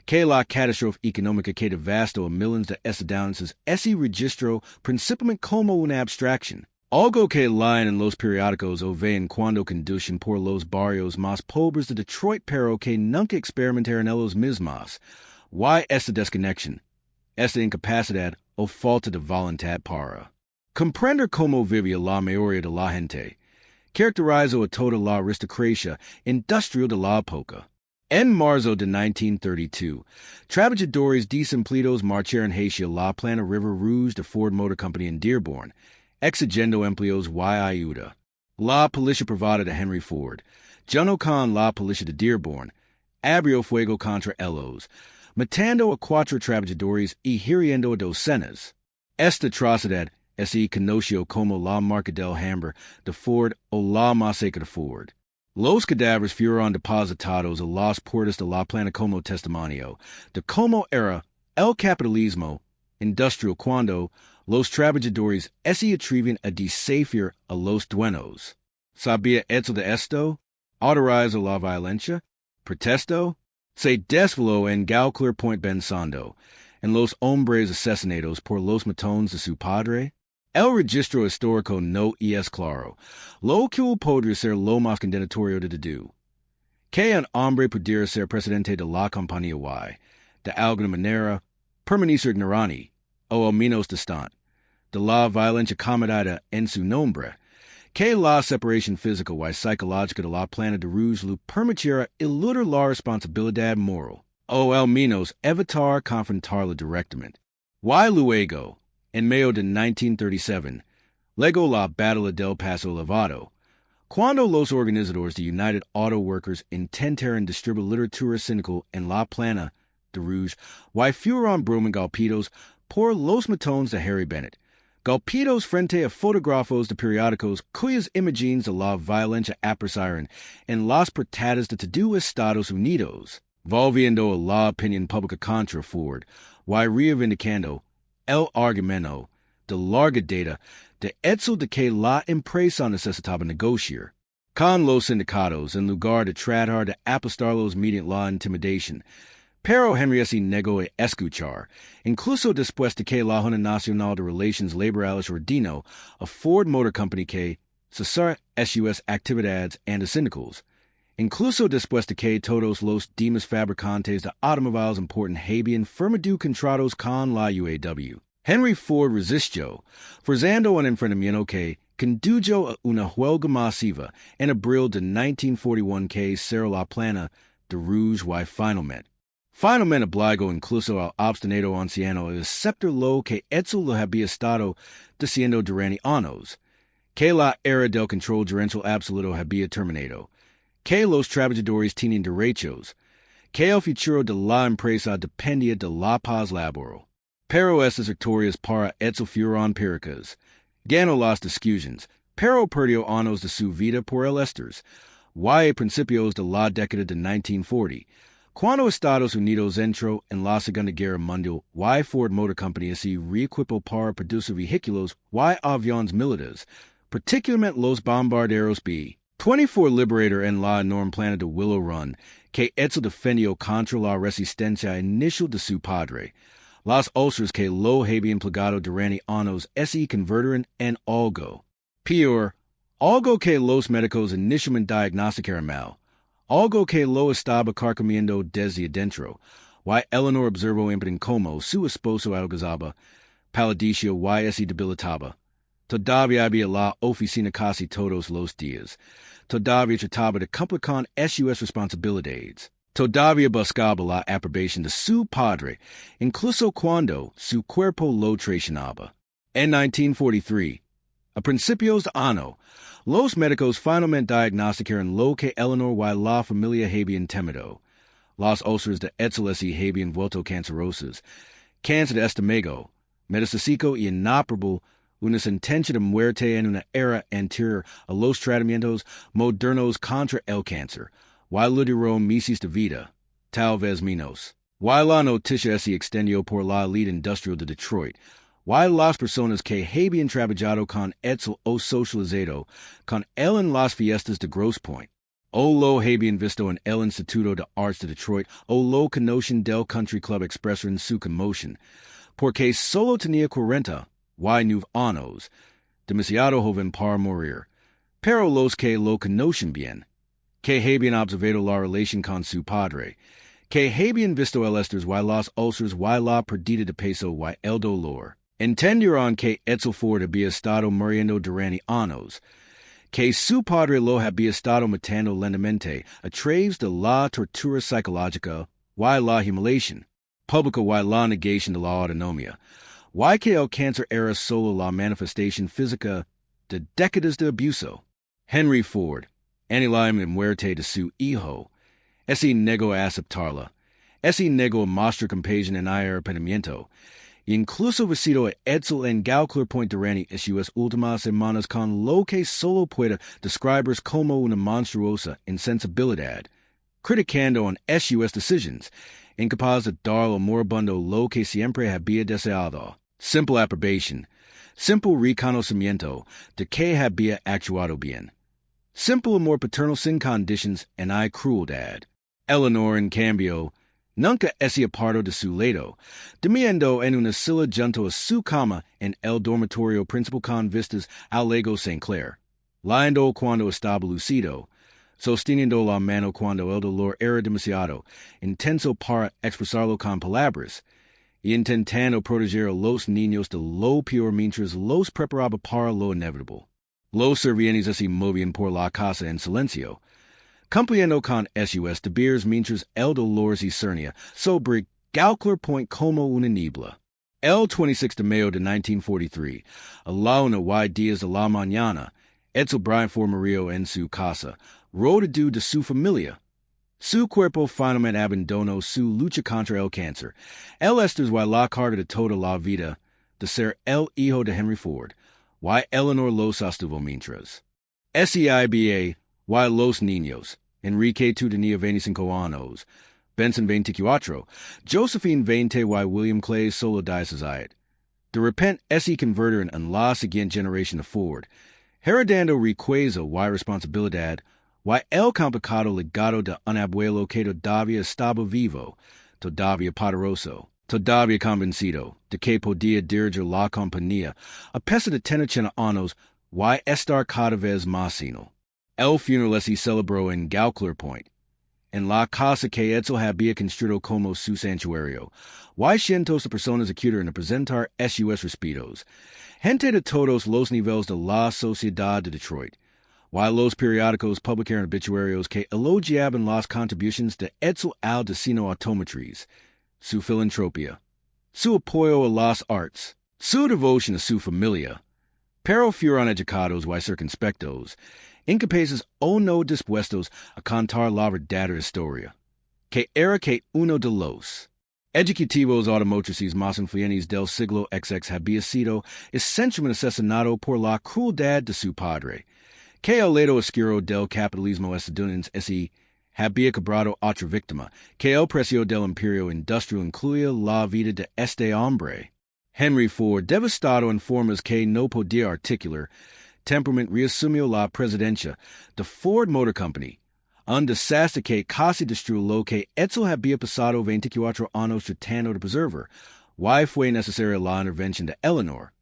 que la catástrofe económica que devastó a millones de estadounidenses ese registró principalmente como una abstracción. Algo que leen en los periódicos o ven cuando conducen por los barrios más pobres de Detroit pero que nunca experimentaron ellos mismos. Y esta desconexión, esta incapacidad o falta de voluntad para comprender cómo vivía la mayoría de la gente, caracterizó a toda la aristocracia industrial de la época. En marzo de 1932, trabajadores desempleados marcharon hacia la plana River Rouge de Ford Motor Company en Dearborn, exigiendo empleos y ayuda. La policía privada de Henry Ford, junto con la policía de Dearborn, abrió fuego contra ellos, matando a 4 trabajadores y hiriendo a docenas. Esta atrocidad se conoció como la marca del hambre de Ford o la masacre de Ford. Los cadáveres fueron depositados a las puertas de la plana como testimonio de cómo era el capitalismo industrial cuando los trabajadores se atrevían a desafiar a los dueños. ¿Sabía Edsel de esto? ¿Autorizó la violencia? ¿Protestó? Se desveló en Gaukler Pointe pensando en los hombres asesinados por los matones de su padre. El registro histórico no es claro, lo que podría ser lo más condenatorio de deducir. Que un hombre pudiera ser presidente de la compañía Y, de alguna manera, permanecer ignorante, o al menos distante, de la violencia cometida en su nombre, que la separación física y psicológica de la plana de Rouge le permitiera eludir la responsabilidad moral, o al menos evitar confrontarla directamente. Y luego, en mayo de 1937, luego la batalla del Paso Elevado, cuando los organizadores de United Auto Workers intentaron distribuir literatura cínica en la plana de Rouge, y fueron brutalmente golpeados por los matones de Harry Bennett, golpeados frente a fotógrafos de periódicos cuyas imágenes de la violencia aparecieron en las portadas de todo Estados Unidos. volviendo a la opinión pública contra Ford, y reivindicando el argumento de larga data de Edsel de que la empresa necesitaba negociar con los sindicatos en lugar de tratar de apostarlos mediante la intimidación. Pero Henry se negó a escuchar, incluso después de que la Junta Nacional de Relaciones Laborales ordenó a Ford Motor Company que cesara sus actividades antisindicales, incluso después de que todos los demás fabricantes de automóviles importantes habían firmado contratos con la UAW. Henry Ford resistió, forzando un enfrentamiento que condujo a una huelga masiva en abril de 1941 que cerró la plana de Rouge y finalmente obligó incluso al obstinado anciano a aceptar lo que Edsel le había estado diciendo durante años, que la era del control gerencial absoluto había terminado, que los trabajadores tenían derechos, que el futuro de la empresa dependía de la paz laboral. Pero estas victorias para Edsel fueron empíricas. Ganó las discusiones, pero perdió años de su vida por el estrés. Y a principios de la década de 1940, cuando Estados Unidos entró en la Segunda Guerra Mundial, y Ford Motor Company se reequipó para producir vehículos y aviones militares, particularmente los bombarderos B-24 Liberator en la enorme plana de Willow Run, que Edsel defendió contra la resistencia inicial de su padre. Las ulceras que lo habían plagado durante años se convirtieron en algo peor, algo que los médicos inicialmente diagnosticaron mal, algo que lo estaba carcomiendo desde adentro, y Eleanor observó en como su esposo algazaba, palideció y se debilitaba. Todavía había la oficina casi todos los días. Todavía trataba de cumplir con sus responsabilidades. Todavía buscaba la aprobación de su padre, incluso cuando su cuerpo lo traicionaba. En 1943, a principios de año, los médicos finalmente diagnosticaron lo que Eleanor y la familia habían temido. Las úlceras de Edsel se habían vuelto cancerosas. Cáncer de estómago, metastásico y inoperable, una sentencia de muerte en una era anterior a los tratamientos modernos contra el cáncer. Y le duró meses de vida, tal vez menos. Y la noticia se extendió por la elite industrial de Detroit. Y las personas que habían trabajado con Edsel o socializado con él en las fiestas de Grosse Pointe, o lo habían visto en el Instituto de Arts de Detroit, o lo conocían del Country Club expresaron su conmoción, porque solo tenía 40 y 9 años, demasiado joven para morir. Pero los que lo conocían bien, que habían observado la relación con su padre, que habían visto el estrés y las ulceras y la pérdida de peso y el dolor, entendieron que Edsel Ford había estado muriendo durante años, que su padre lo había estado matando lentamente a través de la tortura psicológica y la humiliación pública y la negación de la autonomía, y que el cáncer era solo la manifestación física de décadas de abuso. Henry Ford, en la muerte de su hijo, se negó a aceptarla, se negó a mostrar compasión en arrepentimiento, e incluso visitó a Edsel en Gaukler Pointe durante sus últimas semanas con lo que solo puede describirse como una monstruosa insensibilidad, criticando en sus decisiones, incapaz de dar al moribundo lo que siempre había deseado, simple aprobación, simple reconocimiento de que había actuado bien. Simple amor paterno sin condiciones en hay crueldad. Eleanor, en cambio, nunca se apartó de su lado, durmiendo en una silla junto a su cama en el dormitorio principal con vistas al lago St. Clair, leyendo cuando estaba lucido, sosteniendo la mano cuando el dolor era demasiado intenso para expresarlo con palabras, y intentando proteger a los niños de lo peor mientras los preparaba para lo inevitable. Los sirvientes se movían por la casa en silencio, cumpliendo con sus deberes mientras el dolor se cernía sobre Gaukler Pointe como una niebla. El 26 de mayo de 1943, a la 1:10 de la mañana, Edsel Ford murió en su casa, rodeado de su familia. Su cuerpo finalmente abandonó su lucha contra el cáncer. El estrés y la carga de toda la vida de ser el hijo de Henry Ford, y Eleanor lo sostuvo mientras. SEIBA y los niños. Enrique tenía 25 años. Benson 24, Josephine 20 y William Clay solo dioceside. De repente esse converter en la siguiente generación de Ford. Heredando riqueza y responsabilidad, y el complicado legado de un abuelo que todavía estaba vivo, todavía poderoso, todavía convencido de que podía dirigir la compañía, a pesar de tener 80 años, y estar cada vez más sino. El funeral se celebró en Gaukler Pointe, en la casa que Edsel había construido como su santuario. Y cientos de personas acudieron a presentar sus respetos. Gente de todos los niveles de la sociedad de Detroit. Y los periódicos publicaron obituarios que elogiaban las contribuciones de Edsel al diseño automotriz, su filantropía, su apoyo a las artes, su devoción a su familia, pero fueron educados y circunspectos, incapaces o no dispuestos a contar la verdadera historia, que era que uno de los ejecutivos automotrices más influyentes del siglo XX había sido esencialmente asesinado por la crueldad de su padre, que el lado oscuro del capitalismo estadounidense había cobrado otra víctima, que el precio del imperio industrial incluía la vida de este hombre. Henry Ford, devastado en formas que no podía articular, temporalmente reasumió la presidencia de Ford Motor Company, un desastre que casi destruyó lo que Edsel había pasado 24 años tratando de preservar. Y fue necesaria la intervención de Eleanor.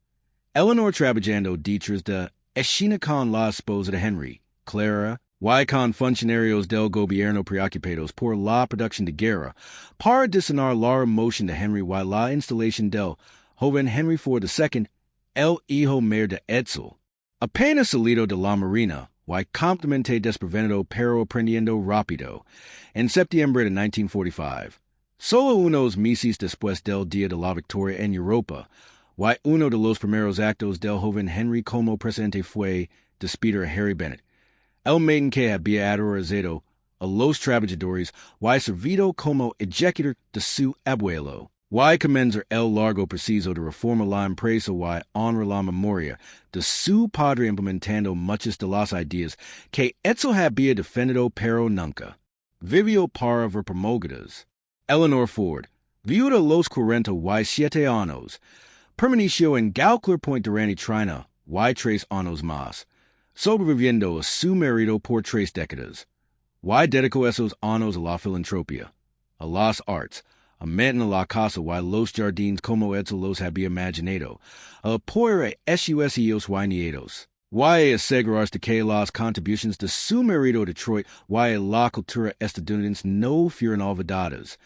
Eleanor trabajando detrás de escena con la esposa de Henry, Clair, y con funcionarios del gobierno preocupados por la producción de guerra, para diseñar la remoción de Henry y la instalación del joven Henry Ford II, el hijo mayor de Edsel. Apenas salido de la marina, y completamente desprevenido pero aprendiendo rápido, en septiembre de 1945, solo unos meses después del día de la victoria en Europa, y uno de los primeros actos del joven Henry como presidente fue despedir a Harry Bennett, el maiden que había aterrorizado a los trabajadores y servido como ejecutor de su abuelo. Y comenzar el largo proceso de reforma la empresa y honrar la memoria de su padre implementando muchas de las ideas que Edsel había defendido pero nunca vivió para ver promulgadas. Eleanor Ford, viuda los 47 años, permaneció en Gaukler Pointe durante 30 y 3 años más, sobreviviendo a su marido por 3 décadas. Y dedicó esos años a la filantropía, a las artes, a mantener la casa y los jardines como Edsel los había imaginado, a apoyar a sus hijos y nietos, y a asegurarse de que las contribuciones de su marido a Detroit y a la cultura estadounidense no fueron olvidadas,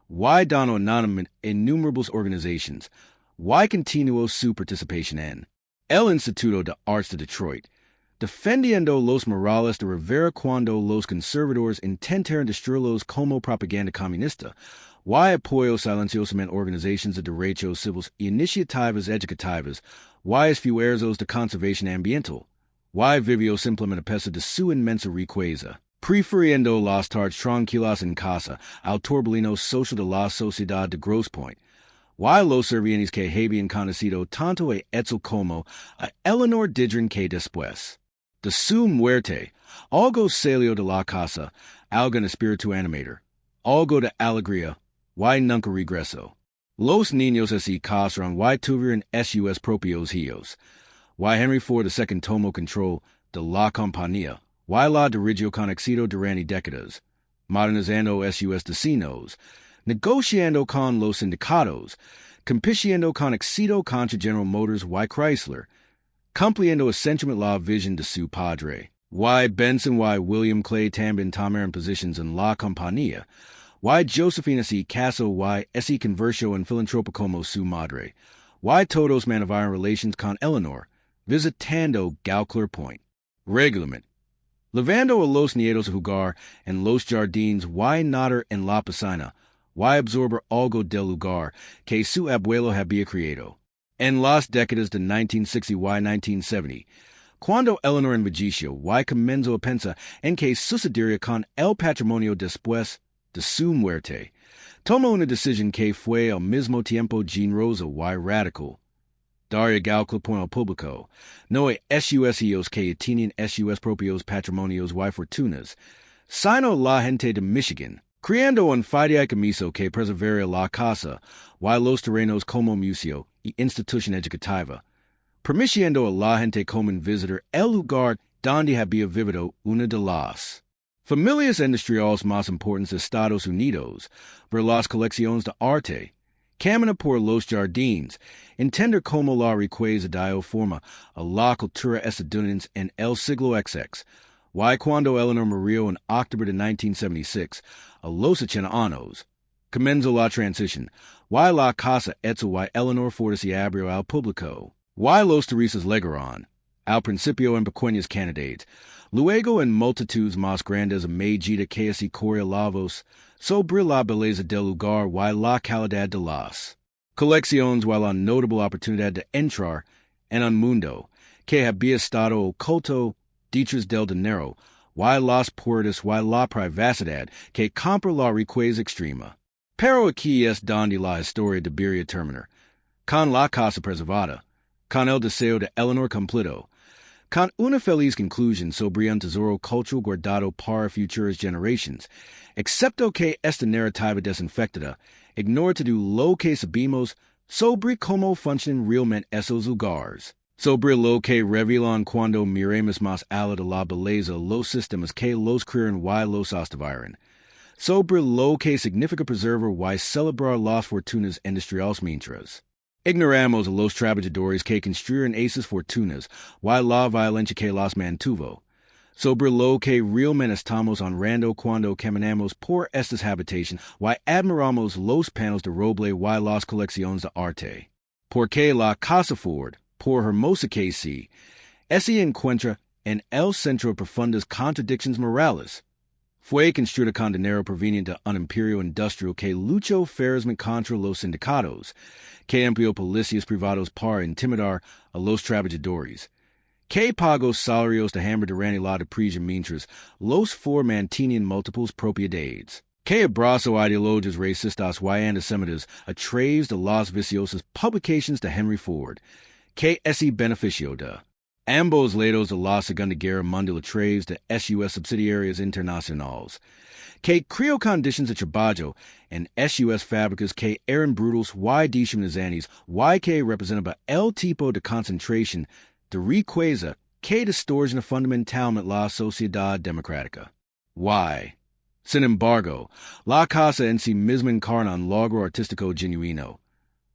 y donó anónimamente innumerables organizaciones, y continuó su participación en el Instituto de Artes de Detroit, defendiendo los morales de Rivera cuando los conservadores intentaron destruirlos como propaganda comunista, y apoyó silenciosamente organizaciones de derechos civiles y iniciativas educativas, y esfuerzos de conservación ambiental, y vivió simplemente a pesar de su inmensa riqueza, prefiriendo las tardes tranquilas en casa al turbulino social de la sociedad de Grosse Pointe, y los servientes que habían conocido tanto a Edsel como a Eleanor dijeron que después de su muerte, algo salió de la casa, algo en espíritu animator, algo de alegría, y nunca regresó. Los niños se casaron y tuvieron sus propios hijos, y Henry Ford II tomó control de la compañía, y la dirigió con éxito durante décadas, modernizando sus destinos, negociando con los sindicatos, compitiendo con éxito contra General Motors y Chrysler, cumpliendo esencialmente la visión de su padre. Y Benson y William Clay también tomaron posiciones en la compañía, y Josephine se casó y se convirtió en filántropa como su madre, y todos mantuvieron relaciones con Eleanor, visitando Gaukler Pointe regularmente, llevando a los nietos a jugar en los jardines y nadar en la piscina, y absorber algo del lugar que su abuelo había creado. En las décadas de 1960 y 1970, cuando Eleanor envejeció y comenzó a pensar en que sucedería con el patrimonio después de su muerte, tomó una decisión que fue al mismo tiempo generosa y radical. Dar a Gaukler Pointe al público, no a sus hijos que tenían sus propios patrimonios y fortunas, sino la gente de Michigan, Criando un fideicomiso que preservare la casa, y los terrenos como museo y institución educativa, permitiendo a la gente como visitar el lugar donde había vivido una de las familias industriales más importantes de Estados Unidos, ver las colecciones de arte, camina por los jardines, entender cómo la riqueza dio forma a la cultura estadounidense en el siglo XX, y cuando Eleanor murió en octubre de 1976, a los 80 años, comenzó la transición, y la casa Edsel y Eleanor Ford se abrió al público, y los turistas llegaron, al principio en pequeñas cantidades, luego en multitudes más grandes a medida que se corría la voz sobre la belleza del lugar y la calidad de las colecciones y la notable oportunidad de entrar en un mundo que había estado oculto detrás del dinero y las puertas y la privacidad que compra la riqueza extrema. Pero aquí es donde la historia debería terminar, con la casa preservada, con el deseo de Eleanor cumplido, con una feliz conclusión sobre un tesoro cultural guardado para futuras generaciones, excepto que esta narrativa desinfectada ignora todo lo que sabemos sobre cómo funcionan realmente esos lugares, sobre lo que revelan cuando miremos más allá de la belleza los sistemas que los crearon y los sostuvieron, sobre lo que significa preservar y celebrar las fortunas industriales mientras ignoramos a los trabajadores que construyeron esas fortunas y la violencia que las mantuvo, sobre lo que realmente estamos honrando cuando caminamos por estas habitaciones y admiramos los paneles de roble y las colecciones de arte. Porque la Casa Ford, por hermosa que sea, se encuentra en el centro de profundas contradicciones morales. Fue construida con dinero proveniente de un imperio industrial que luchó ferozmente contra los sindicatos, que empleó policías privados para intimidar a los trabajadores, que pagó salarios de hambre durante la depresión mientras los Ford mantenían múltiples propiedades, que abrazó ideologías racistas y antisemitas a través de las viciosas publicaciones de Henry Ford, que se benefició de ambos lados de la Segunda Guerra Mundial a través de SUS subsidiarias internacionales, que creó condiciones de trabajo en SUS fábricas que eran brutales y deshumanizantes y que representaban el tipo de concentración de riqueza que distorsiona fundamentalmente la sociedad democrática. Y, sin embargo, la casa en sí misma encarna un logro artístico genuino.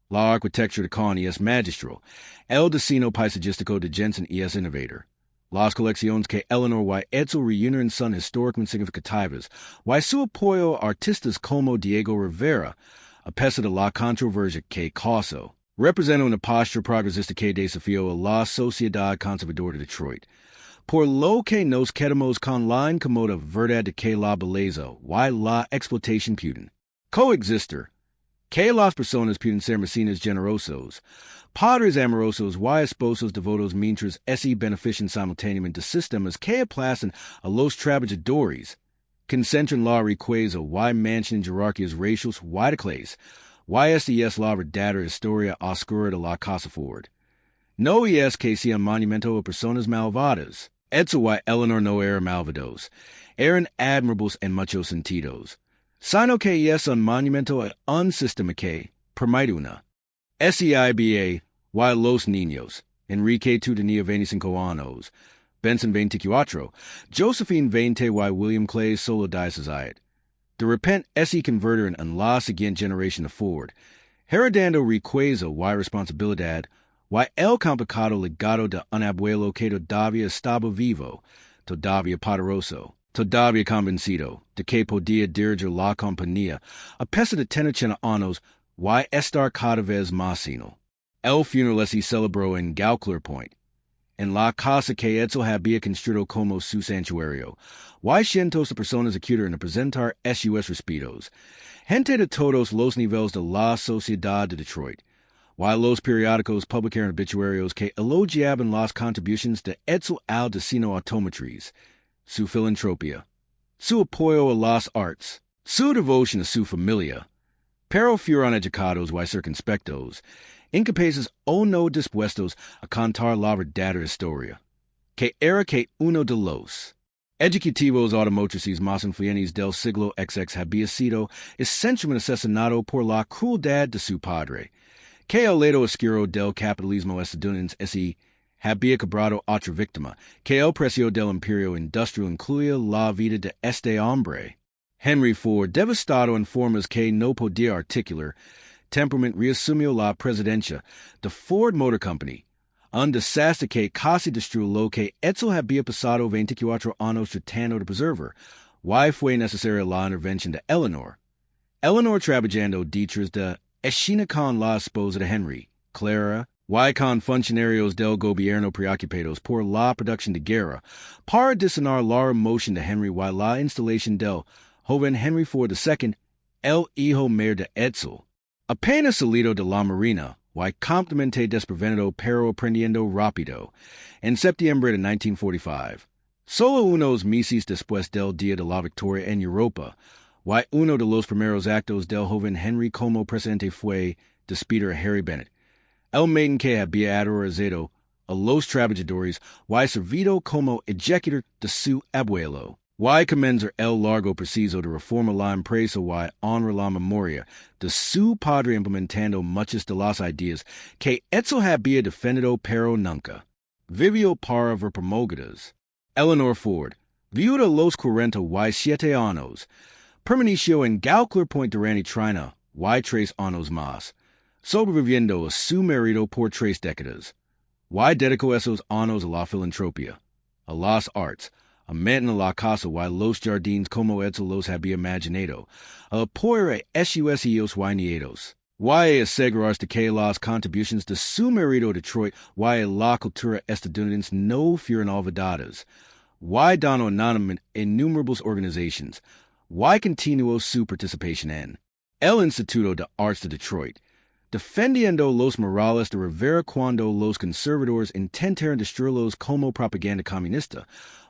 La arquitectura de Connie es magistral, el diseño paisajístico de Jensen es innovator. Las colecciones que Eleanor y Edsel reúnen son históricamente significativas, y su apoyo a artistas como Diego Rivera, a pesar de la controversia que causó, representa una postura progresista que desafió a la sociedad conservadora de Detroit, por lo que nos quedamos con la incómoda verdad de que la belleza y la explotación pueden coexistir, que las personas pueden ser mecenas generosos, padres amorosos y esposos devotos mientras se benefician simultáneamente de sistemas que aplazan a los trabajadores, concentran la riqueza y mantienen jerarquías raciales y de clase, y esta es la verdadera historia oscura de la Casa Ford. No es que sea un monumento a personas malvadas. Edsel y Eleanor no eran malvados, eran admirables en muchos sentidos, sino que es un monumento a un sistema que, permite una SIBA y los niños, Enrique tenía 25 años, Benson 24, Josephine 20 y William Clay solo 16. De repente se convirtieron en la siguiente generación de Ford, heredando riqueza y responsabilidad, y el complicado legado de un abuelo que todavía estaba vivo, todavía poderoso, todavía convencido de que podía dirigir la compañía, a pesar de tener 80 años y estar cada vez más sino. El funeral se celebró en Gaukler Pointe, en la casa que Edsel había construido como su santuario, y cientos de personas acudieron a presentar sus respetos, gente de todos los niveles de la sociedad de Detroit, y los periódicos publicaron obituarios que elogiaban las contribuciones de Edsel al diseño automotriz, su filantropía, su apoyo a las artes, su devoción a su familia, pero fueron educados y circunspectos, incapaces o no dispuestos a contar la verdadera historia, que era que uno de los Ejecutivos automotrices más influentes del siglo XX había sido essentialmente asesinado por la crueldad de su padre, que el lado oscuro del capitalismo estadounidense había cobrado otra víctima, que el precio del imperio industrial incluía la vida de este hombre. Henry Ford, devastado en formas que no podía articular, temporalmente reasumió la presidencia de Ford Motor Company, un desastre que casi destruyó lo que Edsel había pasado 24 años tratando de preservar. Why fue necesaria la intervención de Eleanor? Eleanor trabajando detrás de escena con la esposa de Henry, Clair, why con funcionarios del gobierno preocupados por la producción de guerra, para disonar la emoción de Henry y la instalación del joven Henry Ford II, el hijo mayor de Edsel. Apenas salido de la marina, why completamente desprevenido pero aprendiendo rápido, en septiembre de 1945. Solo unos meses después del día de la victoria en Europa, why uno de los primeros actos del joven Henry como presidente fue despedir a Harry Bennett, el maiden que había aterrorizado a los trabajadores, why servido como ejecutor de su abuelo. Why comenzar el largo proceso de reforma la empresa y honra la memoria de su padre implementando muchas de las ideas que Edsel había defendido pero nunca vivió para ver promulgadas. Eleanor Ford, viuda los 47 años, permaneció en Gaukler Pointe durante 3 años más, sobreviviendo a su marido por 3 décadas. Why dedicó esos años a la filantropía, a las artes, a mantener la casa y los jardines como Edsel los había imaginado, a apoyar a sus hijos y nietos. Why asegurarse de que las contribuciones de su marido Detroit y la cultura estadounidense no fueran olvidadas. Why donó anónimamente innumerables organizations. Why continuó su participación en el Instituto de Artes de Detroit, defendiendo los morales de Rivera cuando los conservadores intentaron destruirlos como propaganda comunista.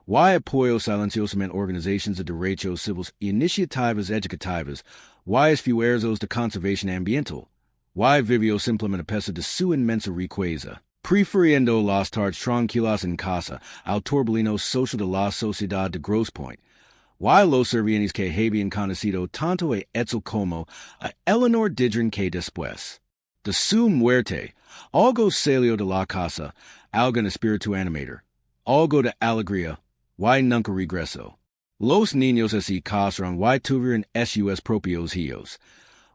Why apoyó silenciosamente organizaciones de derechos civiles y iniciativas educativas. Why esfuerzos de conservación ambiental. Why vivió simplemente a pesar de su inmensa riqueza, prefiriendo las tardes tranquilas en casa al turbulino social de la sociedad de Grosse Pointe. Why los servientes que habían conocido tanto a Edsel como a Eleanor dijeron que después de su muerte, algo salió de la casa, algo en espíritu animator, algo de alegría, why nunca regresó. Los niños así casaron why tuvieron sus propios hijos.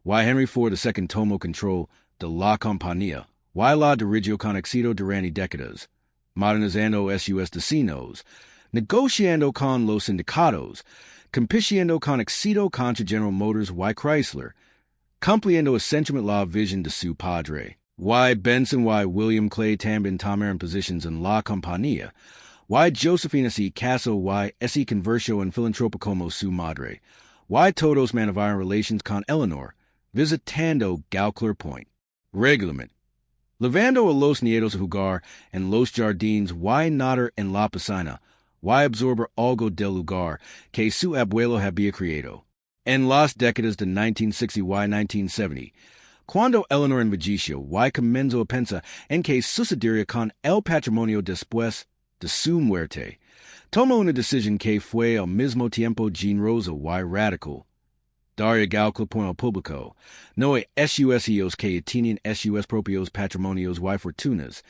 Why Henry Ford II tomó control de la compañía, why la dirigió con éxito durante décadas, modernizando sus destinos, negociando con los sindicatos, compitiendo con éxito contra General Motors y Chrysler, cumpliendo essentialmente la visión de su padre. Why Benson y William Clay también tomaron posiciones en la compañía. Why Josephine se casó y se convirtió en filántropa como su madre. Why todos manuvieron relaciones con Eleanor, visitando Gaukler Pointe regularmente, llevando a los nietos a jugar en los jardines y nadar en la piscina, y absorber algo del lugar que su abuelo había creado. En las décadas de 1960 y 1970, cuando Eleanor envejeció y comenzó a pensar en qué sucedería con el patrimonio después de su muerte, tomó una decisión que fue al mismo tiempo generosa y radical. Daría Gaukler Pointe al público, no a sus hijos que tenían sus propios patrimonios y fortunas,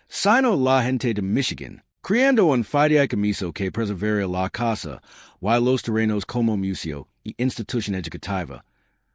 sino la gente de Michigan, creando un fideicomiso que preservaría la casa y los terrenos como museo y institución educativa,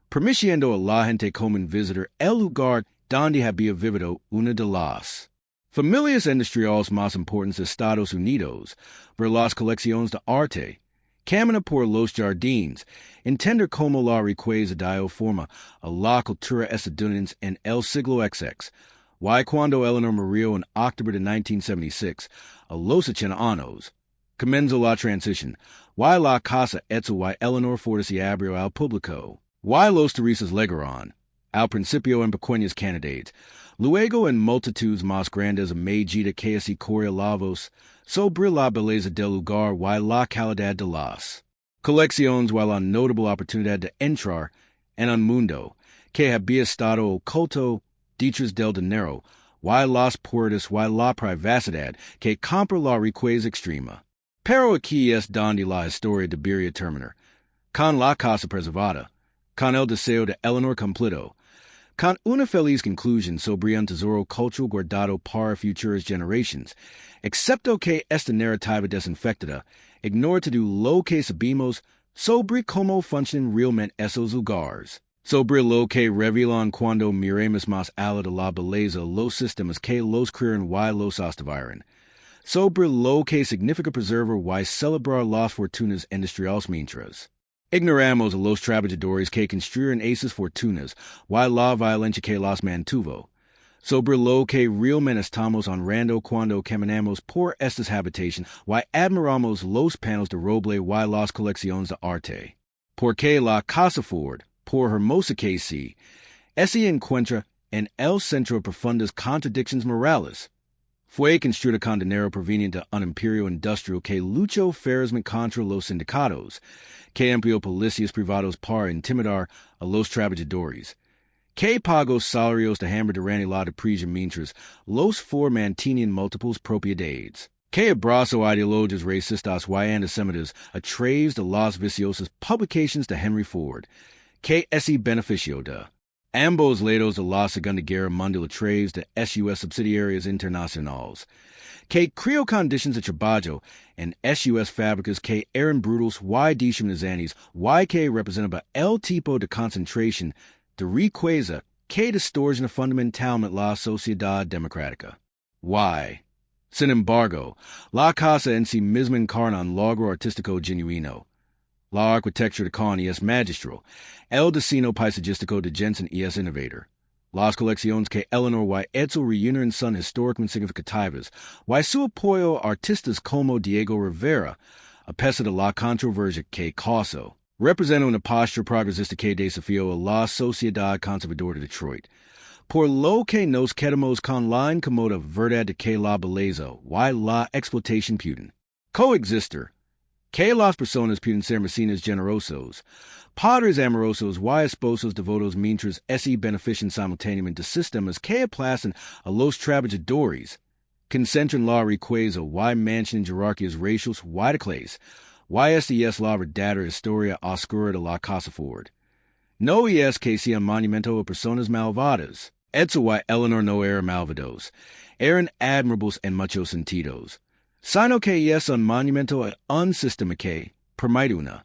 permitiendo a la gente común visitar el lugar donde había vivido una de las familias industriales más importantes de Estados Unidos, ver las colecciones de arte, caminar por los jardines, entender cómo la riqueza dio forma a la cultura estadounidense en el siglo XX, y cuando Eleanor murió en octubre de 1976, a los 80 años, comenzó la transición, y la casa Edsel y Eleanor Ford se abrió al público, y los turistas llegaron, al principio en pequeñas cantidades, luego en multitudes más grandes a medida que se corría la voz sobre la belleza del lugar y la calidad de las colecciones y la notable oportunidad de entrar en un mundo que había estado oculto detrás del dinero y las puertas y la privacidad que compra la riqueza extrema. Pero aquí es donde la historia debería terminar. Con la casa preservada. Con el deseo de Eleanor cumplido. Con una feliz conclusión sobre un tesoro cultural guardado para futuras generaciones, excepto que esta narrativa desinfectada ignora todo lo que sabemos sobre cómo funcionan realmente esos lugares, sobre lo que revelan cuando miremos más allá de la belleza los sistemas que los crearon y los sostienen, sobre lo que significa preservar y celebrar las fortunas industriales mientras ignoramos a los trabajadores que construyeron esas fortunas y la violencia que las mantuvo, sobre lo que realmente estamos honrando cuando caminamos por estas habitaciones y admiramos los paneles de roble y las colecciones de arte. Porque la Casa Ford, por hermosa que sí, se encuentra en el centro de profundas contradicciones morales. Fue construida con dinero proveniente de un imperio industrial que luchó ferozmente contra los sindicatos, que empleó policías privados para intimidar a los trabajadores, que pagó salarios de hambre durante la depresión mientras los Ford mantenían múltiples propiedades, que abrazó ideologías racistas y antisemitas a través de las viciosas publicaciones de Henry Ford, que se benefició de ambos lados de la Segunda Guerra Mundial a través de sus subsidiarias internacionales, que creó condiciones de trabajo en sus fábricas que eran brutales y deshumanizantes y que representaban el tipo de concentración de riqueza que distorsiona fundamentalmente la sociedad democrática. Y, sin embargo, la casa en sí misma encarna un logro artístico genuino. La arquitectura de Connie es magistral, el diseño paisajístico de Jensen es innovador. Las colecciones que Eleanor y Edsel reúnen son históricamente significativas, y su apoyo a artistas como Diego Rivera, a pesar de la controversia que causó, representa una postura progresista que desafió a la sociedad conservadora de Detroit, por lo que nos quedamos con la incómoda verdad de que la belleza y la explotación pueden coexistir, que las personas pueden ser mecenas generosos, padres amorosos y esposos devotos mientras se benefician simultáneamente de sistemas que aplazan a los trabajadores, concentran la riqueza y mantienen jerarquías raciales y de clase, y esta es la verdadera historia oscura de la Casa Ford. No es que sea un monumento a personas malvadas. Edsel y Eleanor no eran malvados, eran admirables en muchos sentidos, sino que es un monumento a un sistema que permite una